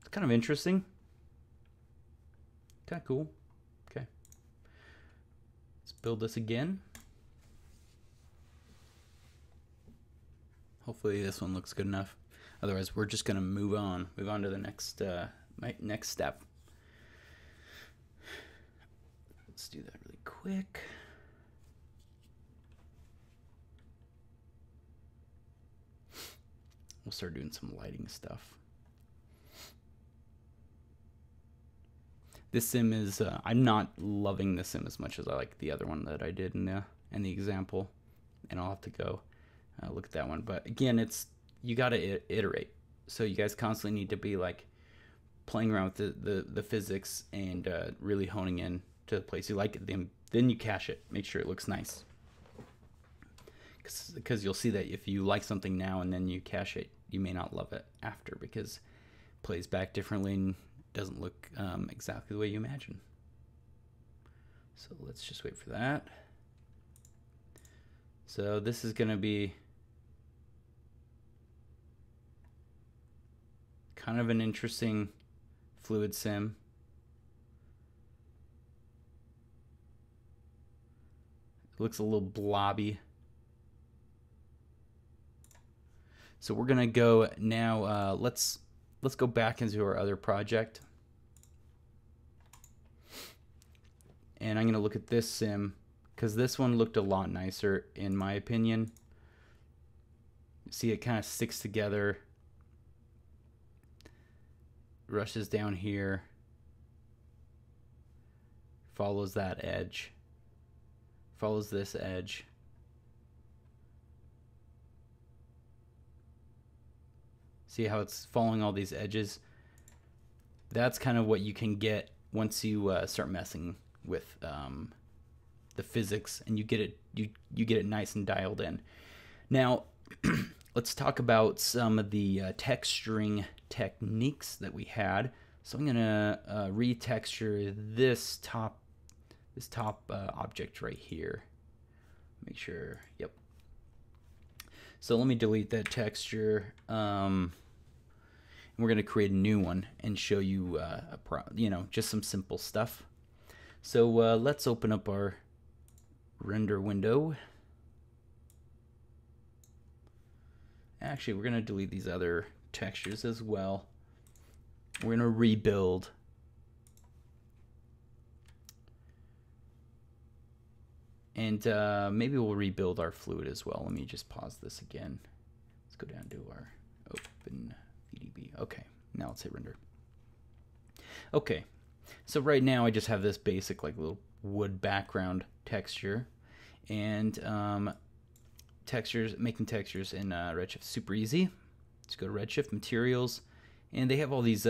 It's kind of interesting. Kind of cool. Okay. Let's build this again. Hopefully this one looks good enough. Otherwise, we're just going to move on to the next next step. Let's do that really quick. We'll start doing some lighting stuff. This sim is, I'm not loving this sim as much as I like the other one that I did in the example. And I'll have to go look at that one. But again, you got to iterate. So you guys constantly need to be like playing around with the physics and really honing in to the place you like it. Then you cache it. Make sure it looks nice. Because you'll see that if you like something now and then you cache it, you may not love it after because it plays back differently and doesn't look exactly the way you imagine. So let's just wait for that. So this is going to be kind of an interesting fluid sim. It looks a little blobby. So we're gonna go now. Let's go back into our other project, and I'm gonna look at this sim because this one looked a lot nicer in my opinion. See, it kind of sticks together, rushes down here, follows that edge, follows this edge. See how it's following all these edges? That's kind of what you can get once you start messing with the physics, and you get it nice and dialed in. Now, let's talk about some of the texturing techniques that we had. So I'm gonna retexture this top object right here. Make sure. Yep. So let me delete that texture. We're going to create a new one and show you, just some simple stuff. So let's open up our render window. Actually, we're going to delete these other textures as well. We're going to rebuild. And maybe we'll rebuild our fluid as well. Let me just pause this again. Let's go down to our open VDB. Okay, now let's hit render. Okay, so right now I just have this basic like little wood background texture, and making textures in Redshift super easy. Let's go to Redshift materials, and they have all these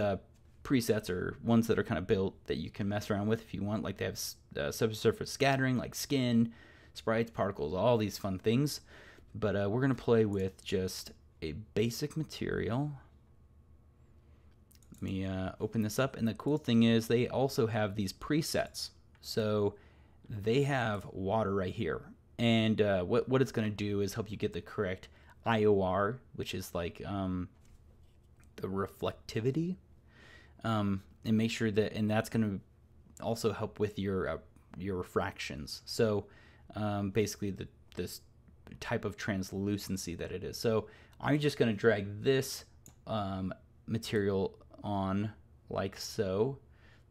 presets or ones that are kind of built that you can mess around with if you want. Like they have subsurface scattering, like skin, sprites, particles, all these fun things. But we're gonna play with just a basic material. Let me open this up, and the cool thing is they also have these presets. So they have water right here, and what it's gonna do is help you get the correct IOR, which is like the reflectivity. And make sure that, and that's going to also help with your refractions. So basically this type of translucency that it is. So I'm just going to drag this material on like so,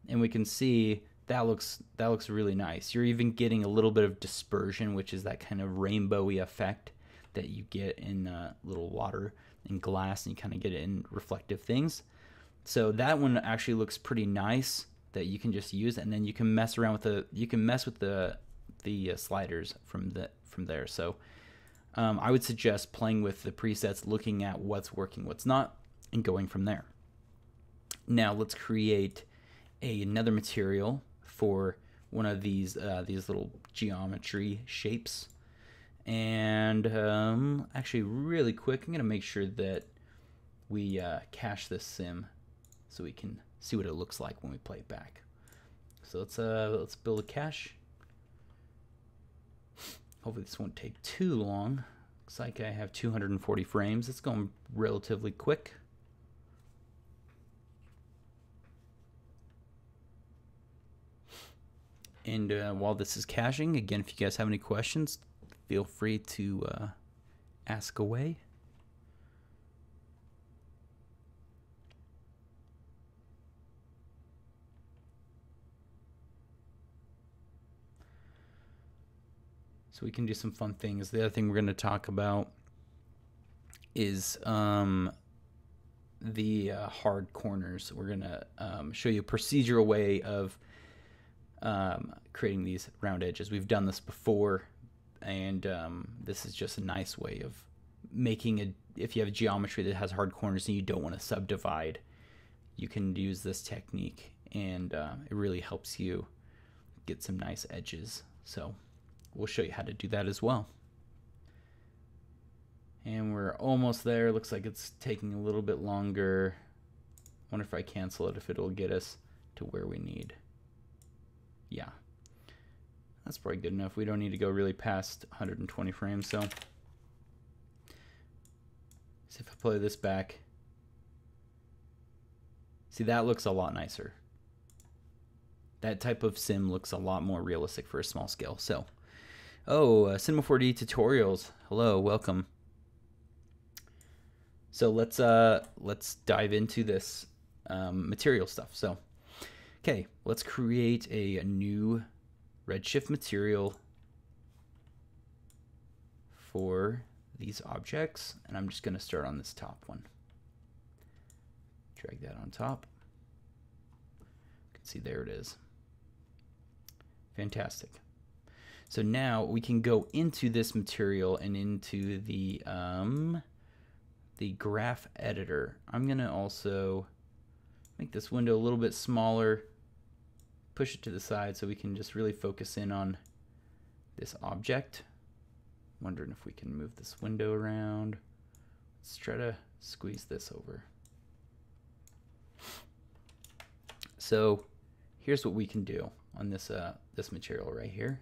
and we can see that looks really nice. You're even getting a little bit of dispersion, which is that kind of rainbowy effect that you get in little water. in glass, and you kind of get it in reflective things. So that one actually looks pretty nice that you can just use, and then you can mess around with the sliders from there. So I would suggest playing with the presets, looking at what's working, what's not, and going from there. Now let's create another material for one of these little geometry shapes. And actually, really quick, I'm gonna make sure that we cache this sim so we can see what it looks like when we play it back. So let's build a cache. Hopefully this won't take too long. Looks like I have 240 frames. It's going relatively quick. And while this is caching, again, if you guys have any questions, feel free to ask away. So we can do some fun things. The other thing we're going to talk about is the hard corners. We're going to show you a procedural way of creating these round edges. We've done this before, and this is just a nice way of making if you have geometry that has hard corners and you don't want to subdivide, you can use this technique, and it really helps you get some nice edges. So we'll show you how to do that as well. And we're almost there. Looks like it's taking a little bit longer. Wonder if I cancel it, if it'll get us to where we need. Yeah, that's probably good enough. We don't need to go really past 120 frames. So see if I play this back. See, that looks a lot nicer. That type of sim looks a lot more realistic for a small scale. So, Cinema 4D tutorials. Hello, welcome. So let's dive into this material stuff. So, okay, let's create a new Redshift material for these objects, and I'm just going to start on this top one. Drag that on top. You can see there it is. Fantastic. So now we can go into this material and into the graph editor. I'm going to also make this window a little bit smaller, push it to the side so we can just really focus in on this object. Wondering if we can move this window around. Let's try to squeeze this over. So here's what we can do on this this material right here.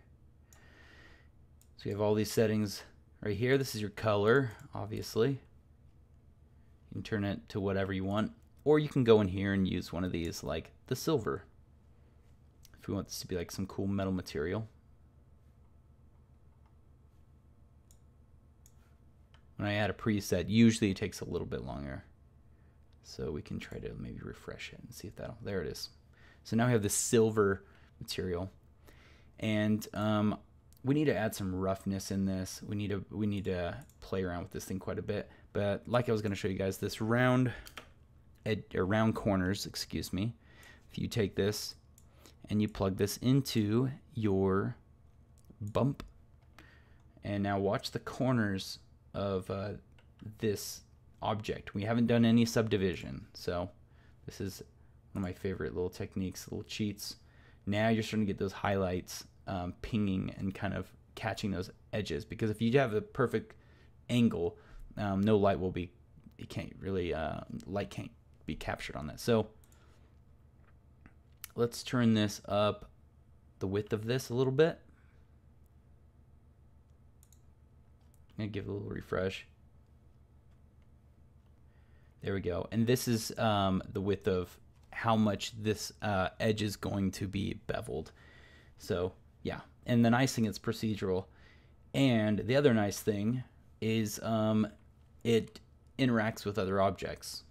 So you have all these settings right here. This is your color, obviously. You can turn it to whatever you want, or you can go in here and use one of these, like the silver, if we want this to be like some cool metal material. When I add a preset, usually it takes a little bit longer. So we can try to maybe refresh it and see if that'll, there it is. So now we have this silver material, and we need to add some roughness in this. We need to play around with this thing quite a bit. But like I was going to show you guys, this round corners, excuse me. If you take this and you plug this into your bump, and now watch the corners of this object. We haven't done any subdivision, so this is one of my favorite little techniques, little cheats. Now you're starting to get those highlights pinging and kind of catching those edges, because if you have a perfect angle, no light will be, it can't really, light can't be captured on that. So let's turn this up, the width of this a little bit. I'm gonna give it a little refresh. There we go. And this is the width of how much this edge is going to be beveled. So yeah, and the nice thing, it's procedural. And the other nice thing is it interacts with other objects.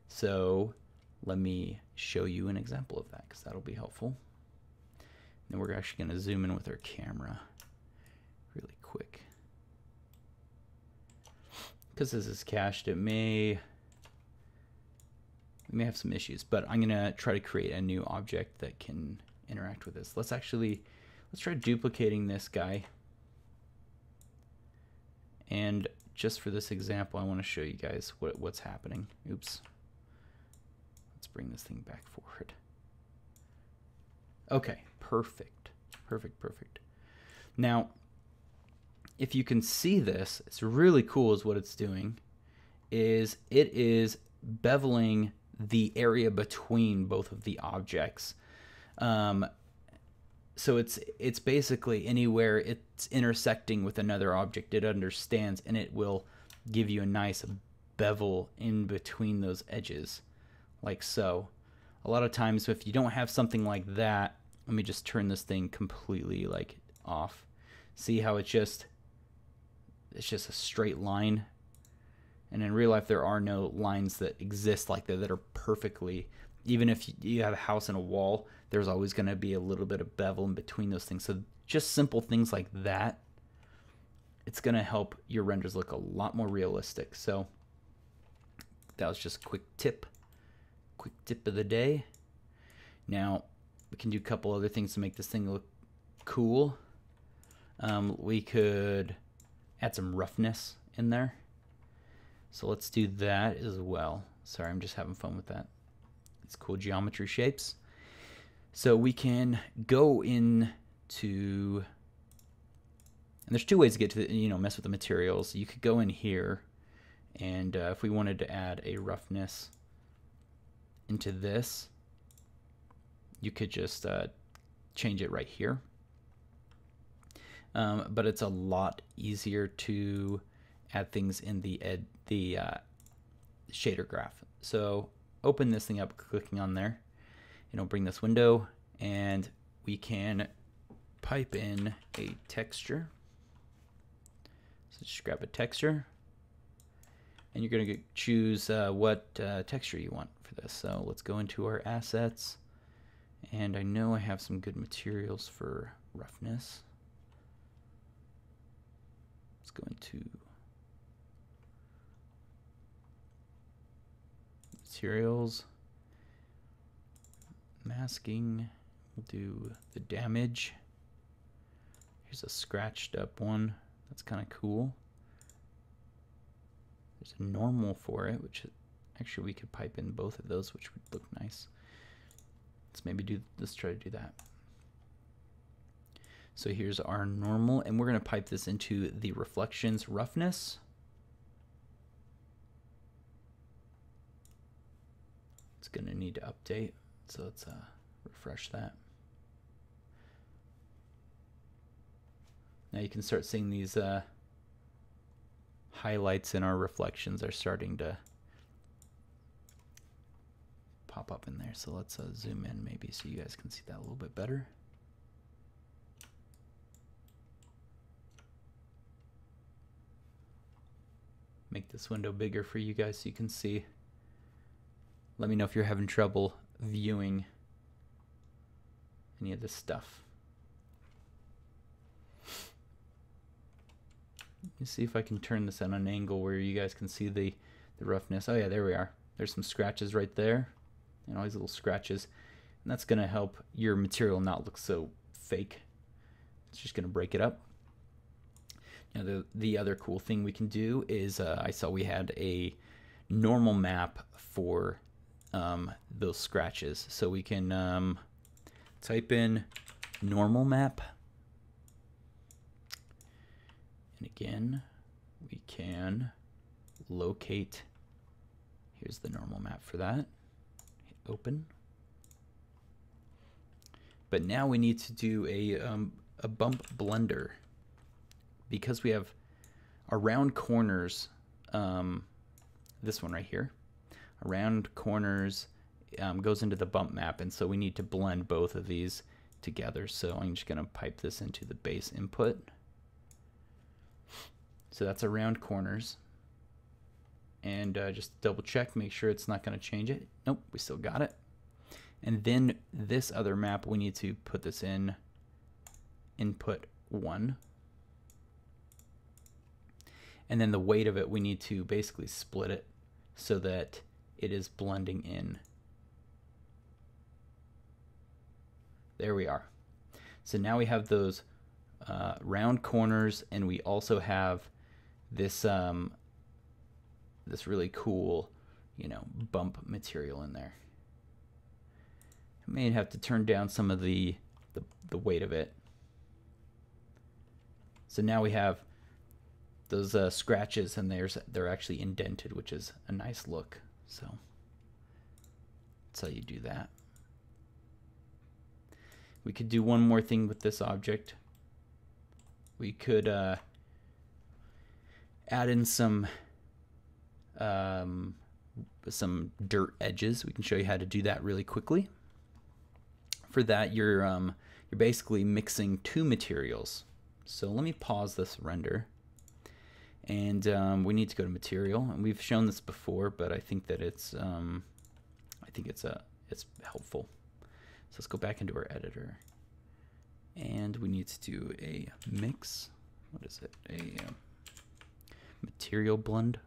So let me show you an example of that, because that'll be helpful. And then we're actually going to zoom in with our camera really quick, because this is cached, we may have some issues, but I'm gonna try to create a new object that can interact with this. Let's try duplicating this guy. And just for this example, I want to show you guys what's happening. Oops. Let's bring this thing back forward. Okay, perfect. Perfect. Now, if you can see this, it's really cool is what it's doing. It is beveling the area between both of the objects. So it's basically anywhere it's intersecting with another object, it understands, and it will give you a nice bevel in between those edges, like so. A lot of times if you don't have something like that, let me just turn this thing completely like off. See how it's just a straight line? And in real life there are no lines that exist like that are perfectly, even if you have a house and a wall, there's always going to be a little bit of bevel in between those things. So just simple things like that, it's going to help your renders look a lot more realistic. So that was just a quick tip of the day. Now we can do a couple other things to make this thing look cool. We could add some roughness in there. So let's do that as well. Sorry, I'm just having fun with that. It's cool geometry shapes. So we can go into, and there's two ways to get to, mess with the materials. You could go in here, and if we wanted to add a roughness into this, you could just change it right here. But it's a lot easier to add things in the shader graph. So open this thing up, clicking on there. It'll bring this window, and we can pipe in a texture. So just grab a texture, and you're going to choose what texture you want for this. So let's go into our assets, and I know I have some good materials for roughness. Let's go into materials. Masking, we'll do the damage. Here's a scratched up one. That's kind of cool. There's a normal for it, which actually we could pipe in both of those, which would look nice. Let's try to do that. So here's our normal, and we're going to pipe this into the reflections roughness. It's going to need to update. So let's refresh that. Now you can start seeing these highlights in our reflections are starting to pop up in there. So let's zoom in maybe so you guys can see that a little bit better. Make this window bigger for you guys so you can see. Let me know if you're having trouble viewing any of this stuff. Let me see if I can turn this at an angle where you guys can see the roughness. Oh yeah, there we are. There's some scratches right there, and all these little scratches, and that's gonna help your material not look so fake. It's just gonna break it up. Now the other cool thing we can do is I saw we had a normal map for those scratches, so we can type in normal map, and again we can locate. Here's the normal map for that. Hit open. But now we need to do a bump blender, because we have around corners. This one right here. Around corners goes into the bump map, and so we need to blend both of these together. So I'm just going to pipe this into the base input. So that's around corners, and just double check, make sure it's not going to change it. Nope, we still got it. And then this other map, we need to put this in input 1. And then the weight of it, we need to basically split it so that it is blending in. There we are. So now we have those round corners, and we also have this this really cool, you know, bump material in there. I may have to turn down some of the weight of it. So now we have those scratches, and they're actually indented, which is a nice look. So that's how you do that. We could do one more thing with this object. We could add in some dirt edges. We can show you how to do that really quickly. For that, you're basically mixing two materials. So let me pause this render, and we need to go to material. And we've shown this before, but I think that it's helpful. So let's go back into our editor, and we need to do a mix. What is it? A material blend.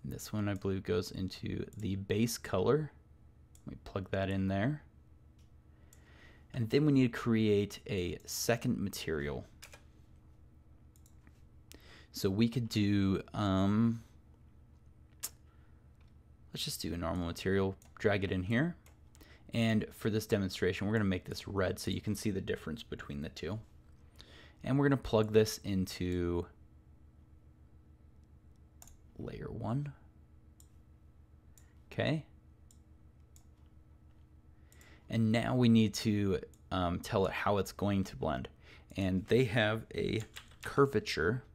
And this one, I believe, goes into the base color. We plug that in there. And then we need to create a second material. So we could do, let's just do a normal material, drag it in here. And for this demonstration, we're going to make this red so you can see the difference between the two. And we're going to plug this into layer 1. Okay. And now we need to tell it how it's going to blend. And they have a curvature.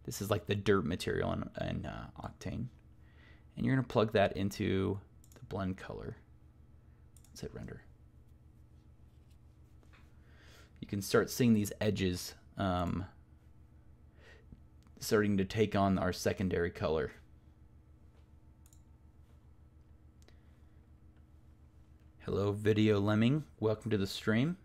This is like the dirt material in Octane. And you're going to plug that into the blend color. Let's hit render. You can start seeing these edges starting to take on our secondary color. Hello, Video Lemming. Welcome to the stream.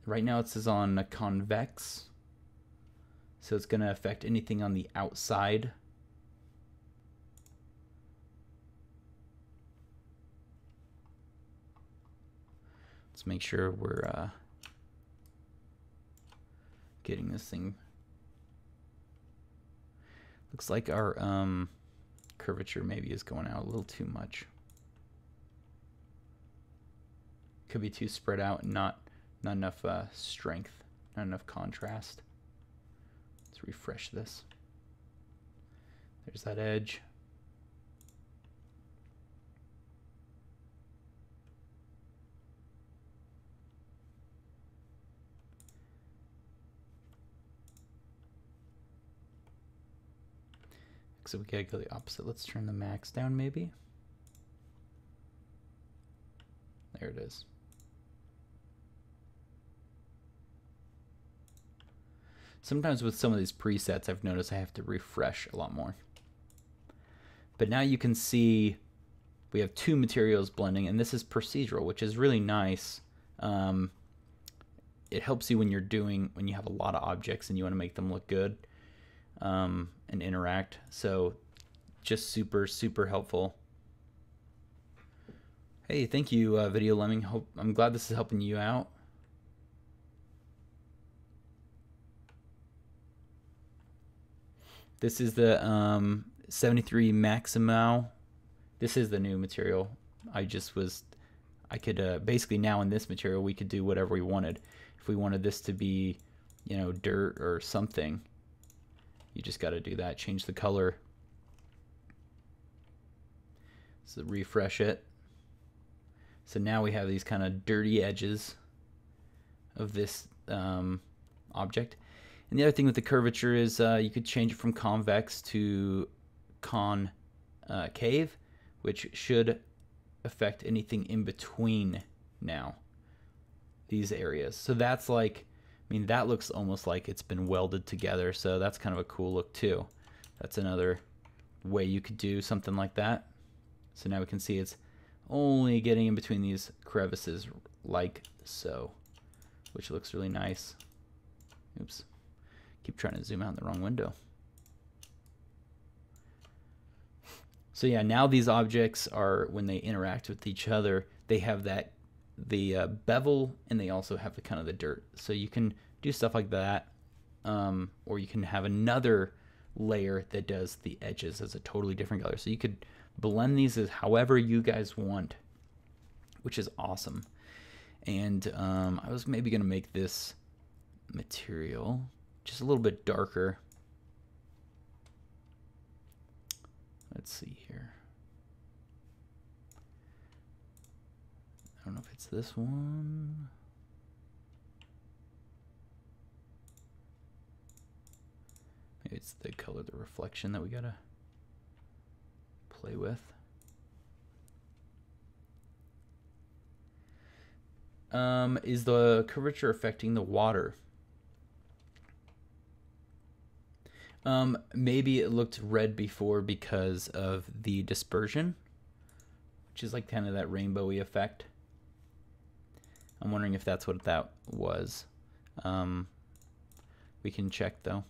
Right now it says on convex, so it's going to affect anything on the outside. Let's make sure we're getting this thing. Looks like our curvature maybe is going out a little too much. Could be too spread out and not enough strength, not enough contrast. Let's refresh this. There's that edge. So we gotta go the opposite. Let's turn the max down maybe. There it is. Sometimes with some of these presets, I've noticed I have to refresh a lot more. But now you can see we have two materials blending, and this is procedural, which is really nice. It helps you when you have a lot of objects and you want to make them look good and interact. So just super, super helpful. Hey, thank you, Video Lemming. I'm glad this is helping you out. This is the 73 Maximo. This is the new material. I could basically now in this material we could do whatever we wanted. If we wanted this to be, you know, dirt or something, you just got to do that. Change the color. So refresh it. So now we have these kind of dirty edges of this object. And the other thing with the curvature is you could change it from convex to concave, which should affect anything in between now, these areas. So that's like, I mean, that looks almost like it's been welded together, so that's kind of a cool look too. That's another way you could do something like that. So now we can see it's only getting in between these crevices like so, which looks really nice. Oops. Keep trying to zoom out in the wrong window. So yeah, now these objects are, when they interact with each other, they have that, the bevel, and they also have the kind of the dirt. So you can do stuff like that, or you can have another layer that does the edges as a totally different color. So you could blend these as however you guys want, which is awesome. And I was maybe going to make this material just a little bit darker. Let's see here. I don't know if it's this one. Maybe it's the color, the reflection that we gotta play with. Is the curvature affecting the water? Maybe it looked red before because of the dispersion, which is like kind of that rainbowy effect. I'm wondering if that's what that was. We can check though.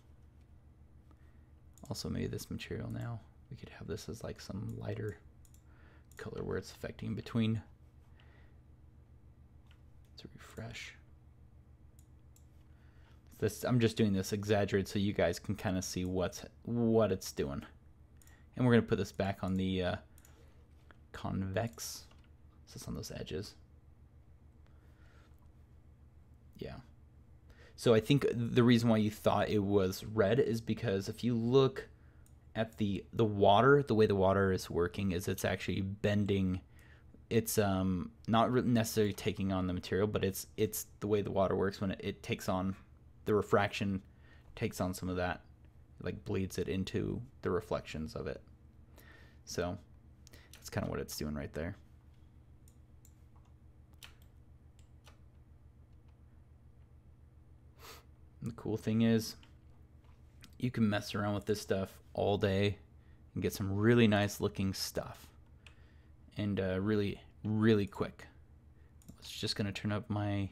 Also, maybe this material now, we could have this as like some lighter color where it's affecting between. Let's refresh. This, I'm just doing this exaggerated so you guys can kind of see what it's doing. And we're going to put this back on the convex. So it's on those edges. Yeah. So I think the reason why you thought it was red is because if you look at the water, the way the water is working is it's actually bending. It's not necessarily taking on the material, but it's the way the water works when it takes on. The refraction takes on some of that, like bleeds it into the reflections of it. So that's kind of what it's doing right there. And the cool thing is you can mess around with this stuff all day and get some really nice looking stuff, and really, really quick. I was just going to turn up my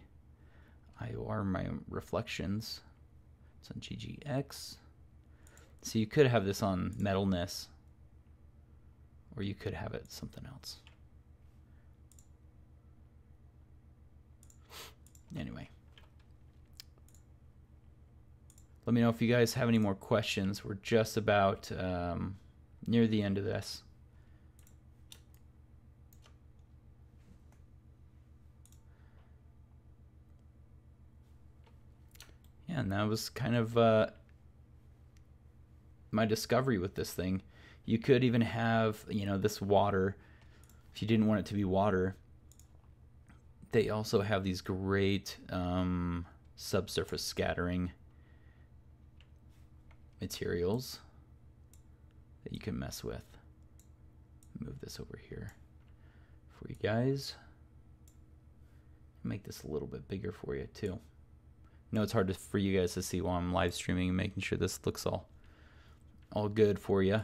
IOR, my reflections. It's on GGX. So you could have this on metalness, or you could have it something else. Anyway, let me know if you guys have any more questions. We're just about near the end of this. Yeah, and that was kind of my discovery with this thing. You could even have, you know, this water, if you didn't want it to be water. They also have these great subsurface scattering materials that you can mess with. Move this over here for you guys. Make this a little bit bigger for you too. I know it's hard for you guys to see while I'm live streaming and making sure this looks all good for you.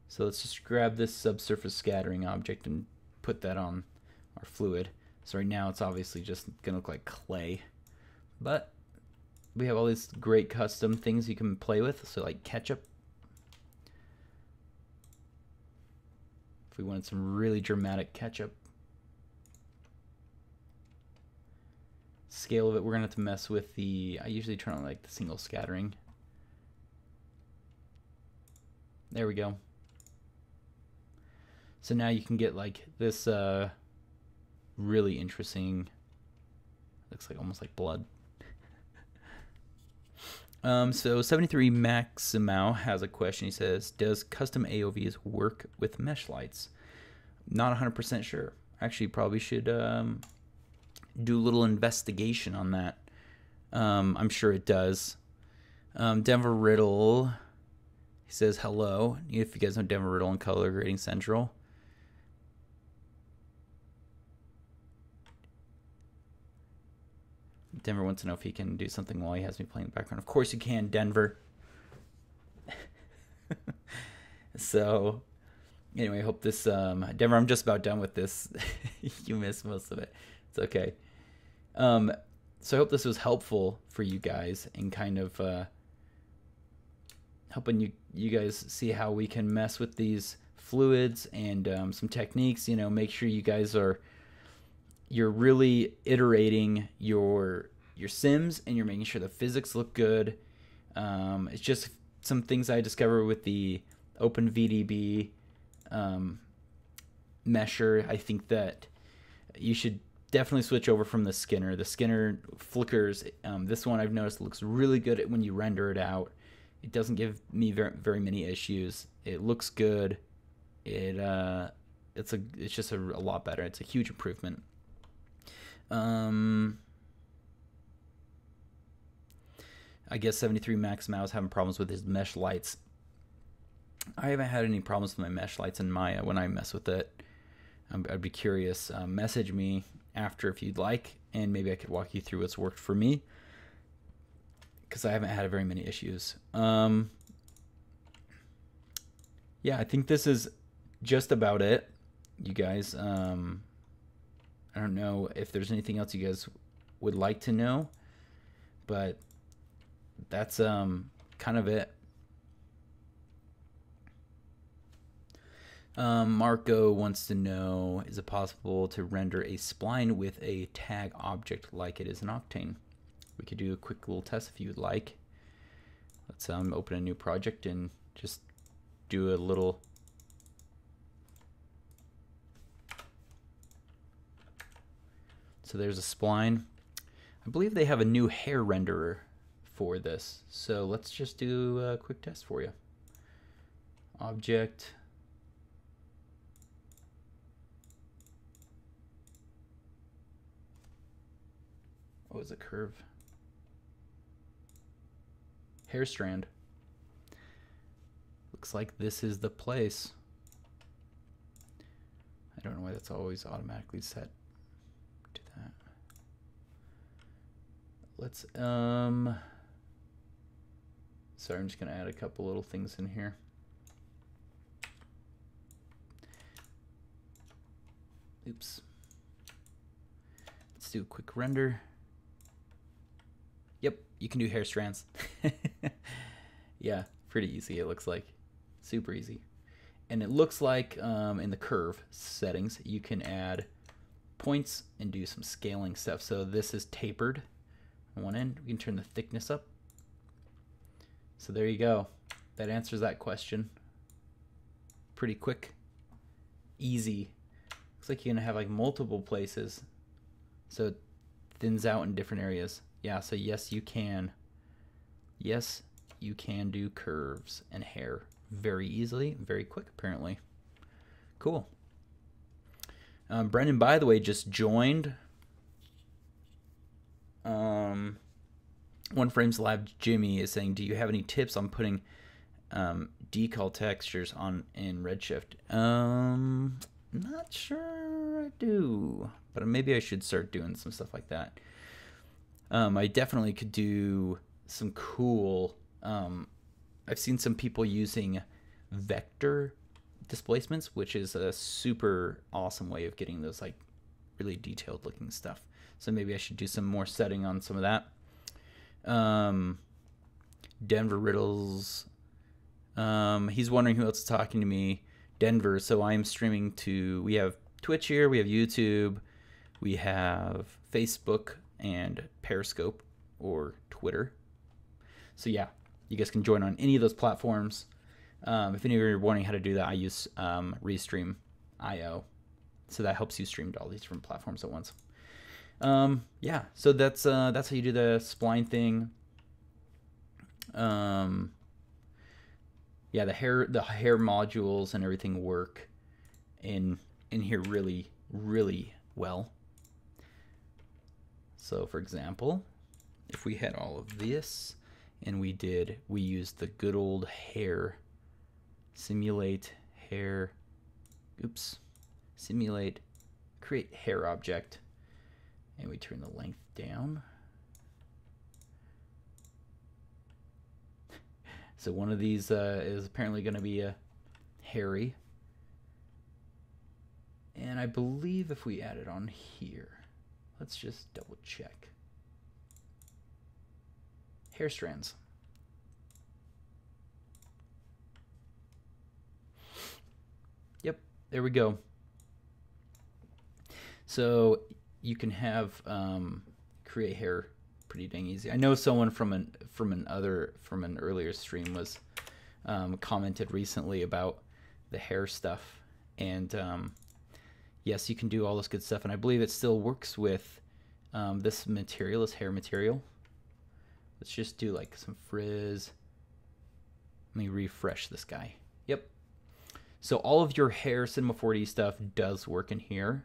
So let's just grab this subsurface scattering object and put that on our fluid. So right now it's obviously just gonna look like clay, but we have all these great custom things you can play with. So like ketchup. If we wanted some really dramatic ketchup. Scale of it, we're gonna have to mess with the, I usually turn on like the single scattering. There we go. So now you can get like this really interesting, looks like almost like blood. So 73 Maximo has a question. He says, does custom AOVs work with mesh lights? Not 100% sure. Actually, probably should do a little investigation on that. I'm sure it does. Denver Riddle, he says hello. If you guys know Denver Riddle and Color Grading Central. Denver wants to know if he can do something while he has me playing in the background. Of course you can, Denver. So anyway, I hope this Denver, I'm just about done with this. You missed most of it. It's okay. So I hope this was helpful for you guys and kind of helping you guys see how we can mess with these fluids and some techniques. Make sure you guys you're really iterating your sims and you're making sure the physics look good. It's just some things I discovered with the OpenVDB mesher. I think that you should definitely switch over from the Skinner. The Skinner flickers. This one I've noticed looks really good when you render it out. It doesn't give me very many issues. It looks good. It's just a lot better. It's a huge improvement. I guess 73 Max Mouse having problems with his mesh lights. I haven't had any problems with my mesh lights in Maya when I mess with it. I'd be curious. Message me after if you'd like, and maybe I could walk you through what's worked for me, because I haven't had very many issues. Yeah, I think this is just about it, you guys. I don't know if there's anything else you guys would like to know, but that's kind of it. Marco wants to know, is it possible to render a spline with a tag object like it is in Octane? We could do a quick little test if you would like. Let's open a new project and just do a little. So there's a spline. I believe they have a new hair renderer for this. So let's just do a quick test for you. Object. What was a curve? Hair strand. Looks like this is the place. I don't know why that's always automatically set to that. Let's sorry, I'm just gonna add a couple little things in here. Oops. Let's do a quick render. Yep, you can do hair strands. Yeah, pretty easy, it looks like. Super easy. And it looks like in the curve settings, you can add points and do some scaling stuff. So this is tapered on one end. We can turn the thickness up. So there you go. That answers that question. Pretty quick. Easy. Looks like you're going to have like multiple places. So it thins out in different areas. Yeah, so yes, you can. Yes, you can do curves and hair very easily, very quick, apparently. Cool. Brendan, by the way, just joined. One Frames Lab Jimmy is saying, do you have any tips on putting decal textures on in Redshift? Not sure I do, but maybe I should start doing some stuff like that. I definitely could do some cool. I've seen some people using vector displacements, which is a super awesome way of getting those like really detailed looking stuff. So maybe I should do some more setting on some of that. Denver Riddles. He's wondering who else is talking to me. Denver. So I am streaming to. We have Twitch here. We have YouTube. We have Facebook and Periscope or Twitter. So yeah, you guys can join on any of those platforms. If any of you are wondering how to do that, I use Restream.io. So that helps you stream to all these different platforms at once. Yeah, so that's how you do the spline thing. Yeah, the hair modules and everything work in here really, really well. So for example, if we had all of this and we used the good old hair, simulate hair, simulate, create hair object, and we turn the length down. So one of these is apparently going to be a hairy. And I believe if we add it on here, let's just double check. Hair strands. Yep, there we go. So you can have create hair pretty dang easy. I know someone from an earlier stream was commented recently about the hair stuff, and yes, you can do all this good stuff, and I believe it still works with this material, this hair material. Let's just do like some frizz. Let me refresh this guy. Yep. So all of your hair Cinema 4D stuff does work in here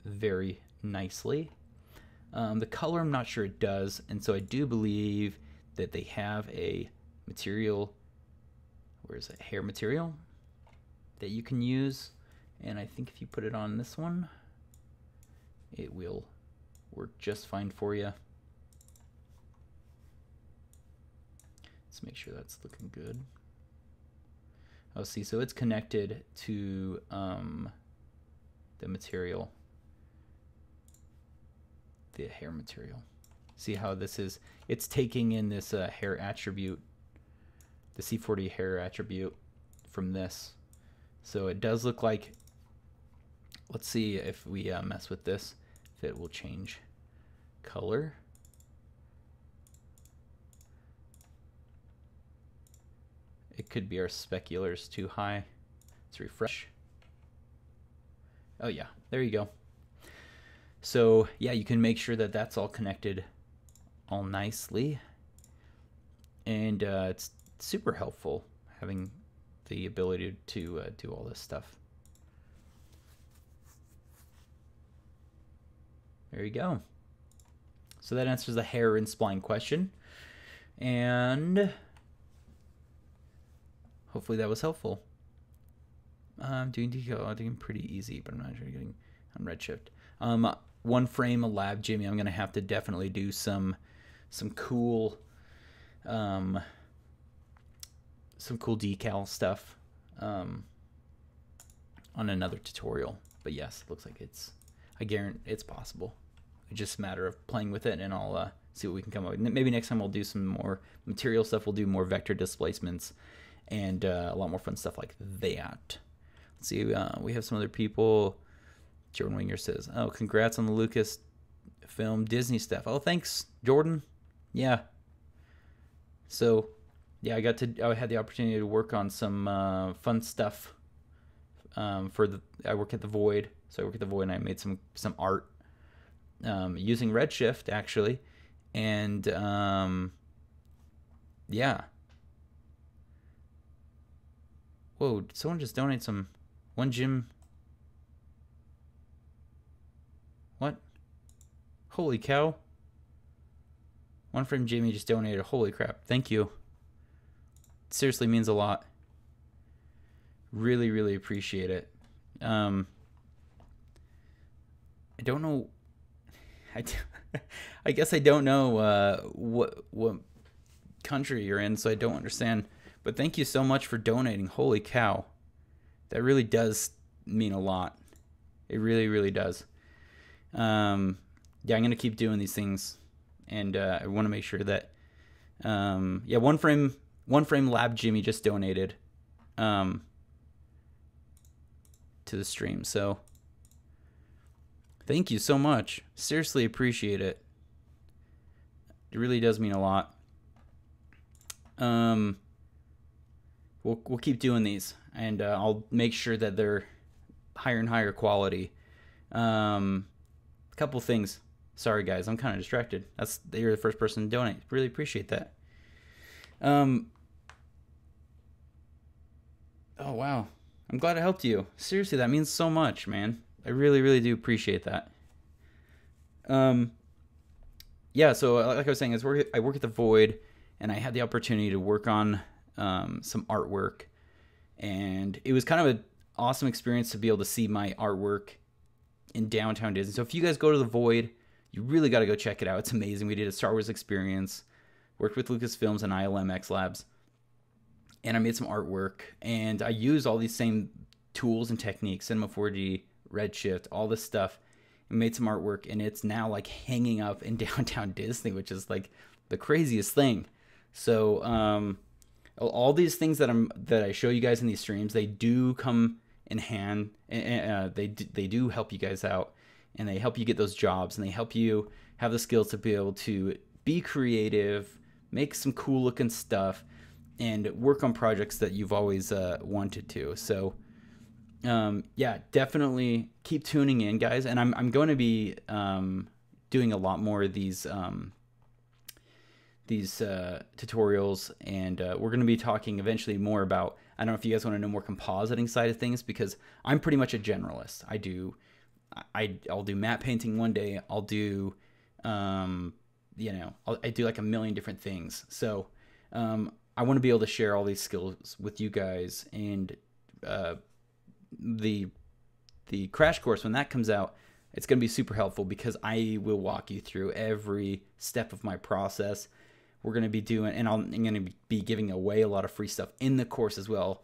very nicely. The color, I'm not sure it does, and so I do believe that they have a material, where is it, hair material, that you can use, and I think if you put it on this one, it will work just fine for you. Let's make sure that's looking good. Oh, see, so it's connected to the material, the hair material. See how this is, it's taking in this hair attribute, the C4D hair attribute from this. So it does look like, let's see if we mess with this, if it will change color. It could be our specular's too high. Let's refresh. Oh yeah, there you go. So yeah, you can make sure that that's all connected all nicely. And it's super helpful having the ability to do all this stuff. There you go. So that answers the hair and spline question. And hopefully that was helpful. I'm doing pretty easy, but I'm not sure getting on Redshift. One frame lab, Jimmy. I'm gonna have to definitely do some cool decal stuff on another tutorial. But yes, it looks like I guarantee it's possible. It's just a matter of playing with it, and I'll see what we can come up with. Maybe next time we'll do some more material stuff. We'll do more vector displacements and a lot more fun stuff like that. Let's see, we have some other people. Jordan Winger says, oh, congrats on the Lucasfilm Disney stuff. Oh, thanks, Jordan. Yeah. So, yeah, I had the opportunity to work on some fun stuff. I work at the Void, so I work at the Void, and I made some art using Redshift actually, and yeah. Whoa! Did someone just donate some? One gym. What? Holy cow! One friend Jamie just donated. Holy crap! Thank you. It seriously means a lot. Really, really appreciate it. I don't know. I guess I don't know what country you're in, so I don't understand. But thank you so much for donating. Holy cow. That really does mean a lot. It really, really does. Yeah, I'm going to keep doing these things. And I want to make sure that... yeah, One Frame Lab Jimmy just donated to the stream. So thank you so much. Seriously appreciate it. It really does mean a lot. We'll keep doing these, and I'll make sure that they're higher and higher quality. A couple things. Sorry guys, I'm kind of distracted. You're the first person to donate. Really appreciate that. Oh wow, I'm glad I helped you. Seriously, that means so much, man. I really, really do appreciate that. Yeah, so like I was saying, I work at the Void, and I had the opportunity to work on some artwork, and it was kind of an awesome experience to be able to see my artwork in downtown Disney. So if you guys go to the Void, you really got to go check it out. It's amazing. We did a Star Wars experience, worked with Lucasfilms and ILM X Labs, and I made some artwork, and I use all these same tools and techniques, Cinema 4D, Redshift, all this stuff, and made some artwork, and it's now like hanging up in downtown Disney, which is like the craziest thing. So all these things that I show you guys in these streams, they do come in hand, and they do help you guys out, and they help you get those jobs, and they help you have the skills to be able to be creative, make some cool looking stuff, and work on projects that you've always wanted to. So yeah, definitely keep tuning in, guys. And I'm going to be doing a lot more of these tutorials, and we're going to be talking eventually more about, I don't know if you guys want to know more compositing side of things, because I'm pretty much a generalist. I'll do matte painting one day. I'll do you know, I do like a million different things. So I want to be able to share all these skills with you guys, and the crash course, when that comes out, it's going to be super helpful, because I will walk you through every step of my process. We're going to be doing, and I'm going to be giving away a lot of free stuff in the course as well.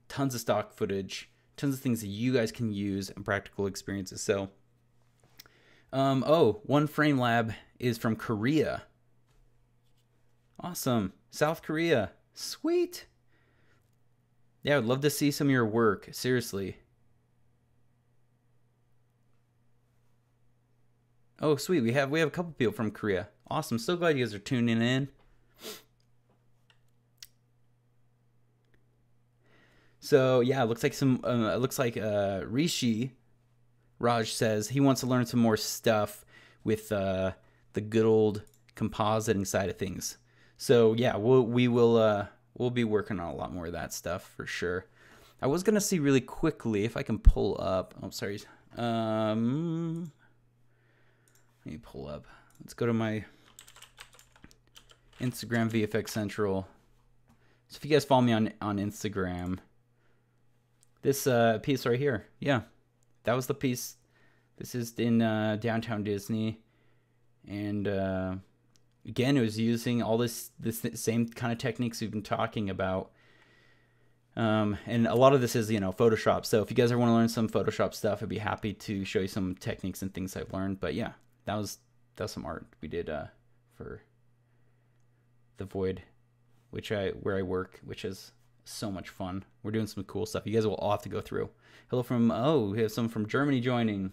Tons of stock footage, tons of things that you guys can use, and practical experiences. So, oh, One Frame Lab is from Korea. Awesome. South Korea. Sweet. Yeah, I'd love to see some of your work. Seriously. Oh, sweet. We have a couple people from Korea. Awesome. So glad you guys are tuning in. So yeah, it looks like Rishi Raj says he wants to learn some more stuff with the good old compositing side of things. So yeah, we'll be working on a lot more of that stuff for sure. I was gonna see really quickly if I can pull up. Oh, sorry. Let me pull up. Let's go to my Instagram, VFX Central. So if you guys follow me on Instagram, this piece right here, yeah, that was the piece. This is in downtown Disney, and again, it was using all this same kind of techniques we've been talking about. And a lot of this is, you know, Photoshop. So if you guys ever want to learn some Photoshop stuff, I'd be happy to show you some techniques and things I've learned. But yeah, that was some art we did for the Void, where I work, which is so much fun. We're doing some cool stuff. You guys will all have to go through. Hello from, oh, we have some from Germany joining.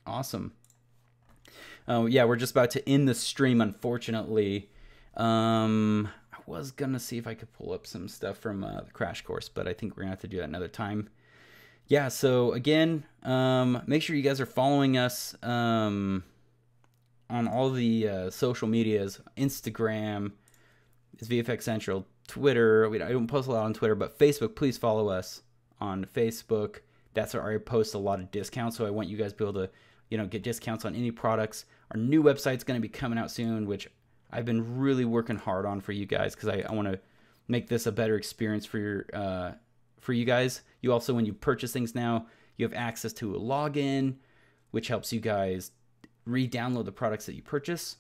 Awesome. Yeah, we're just about to end the stream, unfortunately. I was going to see if I could pull up some stuff from the crash course, but I think we're going to have to do that another time. Yeah, so again, make sure you guys are following us on all the social medias. Instagram is VFX Central. Twitter, I don't post a lot on Twitter, but Facebook, please follow us on Facebook. That's where I post a lot of discounts, so I want you guys to be able to, you know, get discounts on any products. Our new website's going to be coming out soon, which I've been really working hard on for you guys, because I want to make this a better experience for you guys. You also, when you purchase things now, you have access to a login, which helps you guys re-download the products that you purchase.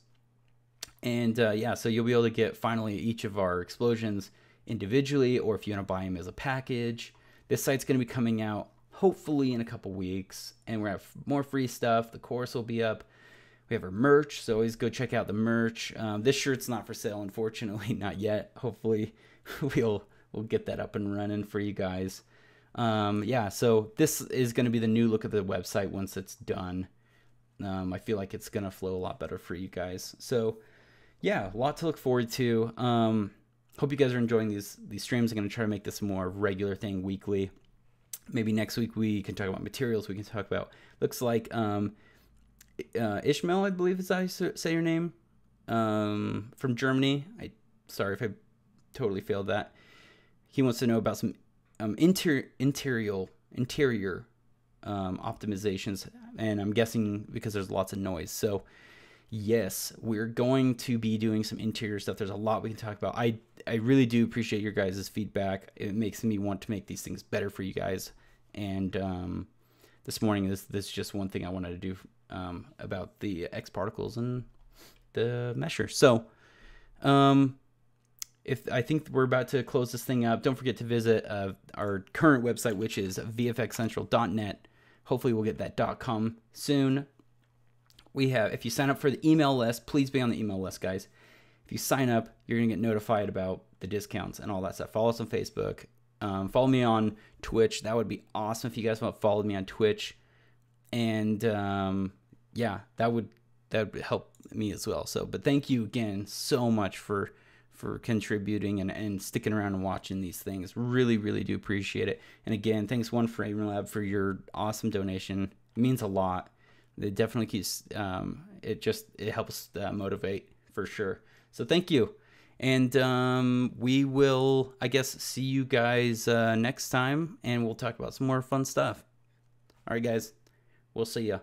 And yeah, so you'll be able to get finally each of our explosions individually, or if you want to buy them as a package. This site's going to be coming out hopefully in a couple weeks, and we're going to have more free stuff. The course will be up. We have our merch, so always go check out the merch. This shirt's not for sale, unfortunately, not yet. Hopefully we'll get that up and running for you guys. Yeah, so this is going to be the new look of the website once it's done. I feel like it's going to flow a lot better for you guys. So yeah, a lot to look forward to. Hope you guys are enjoying these streams. I'm going to try to make this a more regular thing, weekly. Maybe next week we can talk about materials. We can talk about, looks like Ishmael, I believe is how you say your name, from Germany. Sorry if I totally failed that. He wants to know about some interior optimizations, and I'm guessing because there's lots of noise. So yes, we're going to be doing some interior stuff. There's a lot we can talk about. I really do appreciate your guys' feedback. It makes me want to make these things better for you guys. And this morning, this is just one thing I wanted to do about the Xparticles and the mesher. So I think we're about to close this thing up. Don't forget to visit our current website, which is vfxcentral.net. Hopefully we'll get that .com soon. We have, if you sign up for the email list, please be on the email list, guys. If you sign up, you're going to get notified about the discounts and all that stuff. Follow us on Facebook. Follow me on Twitch. That would be awesome if you guys want to follow me on Twitch. And yeah, that would help me as well. So, but thank you again so much for contributing and sticking around and watching these things. Really, really do appreciate it. And again, thanks One Frame Lab for your awesome donation. It means a lot. It definitely keeps it helps motivate for sure. So thank you. And we will, I guess, see you guys next time, and we'll talk about some more fun stuff. All right, guys, we'll see ya.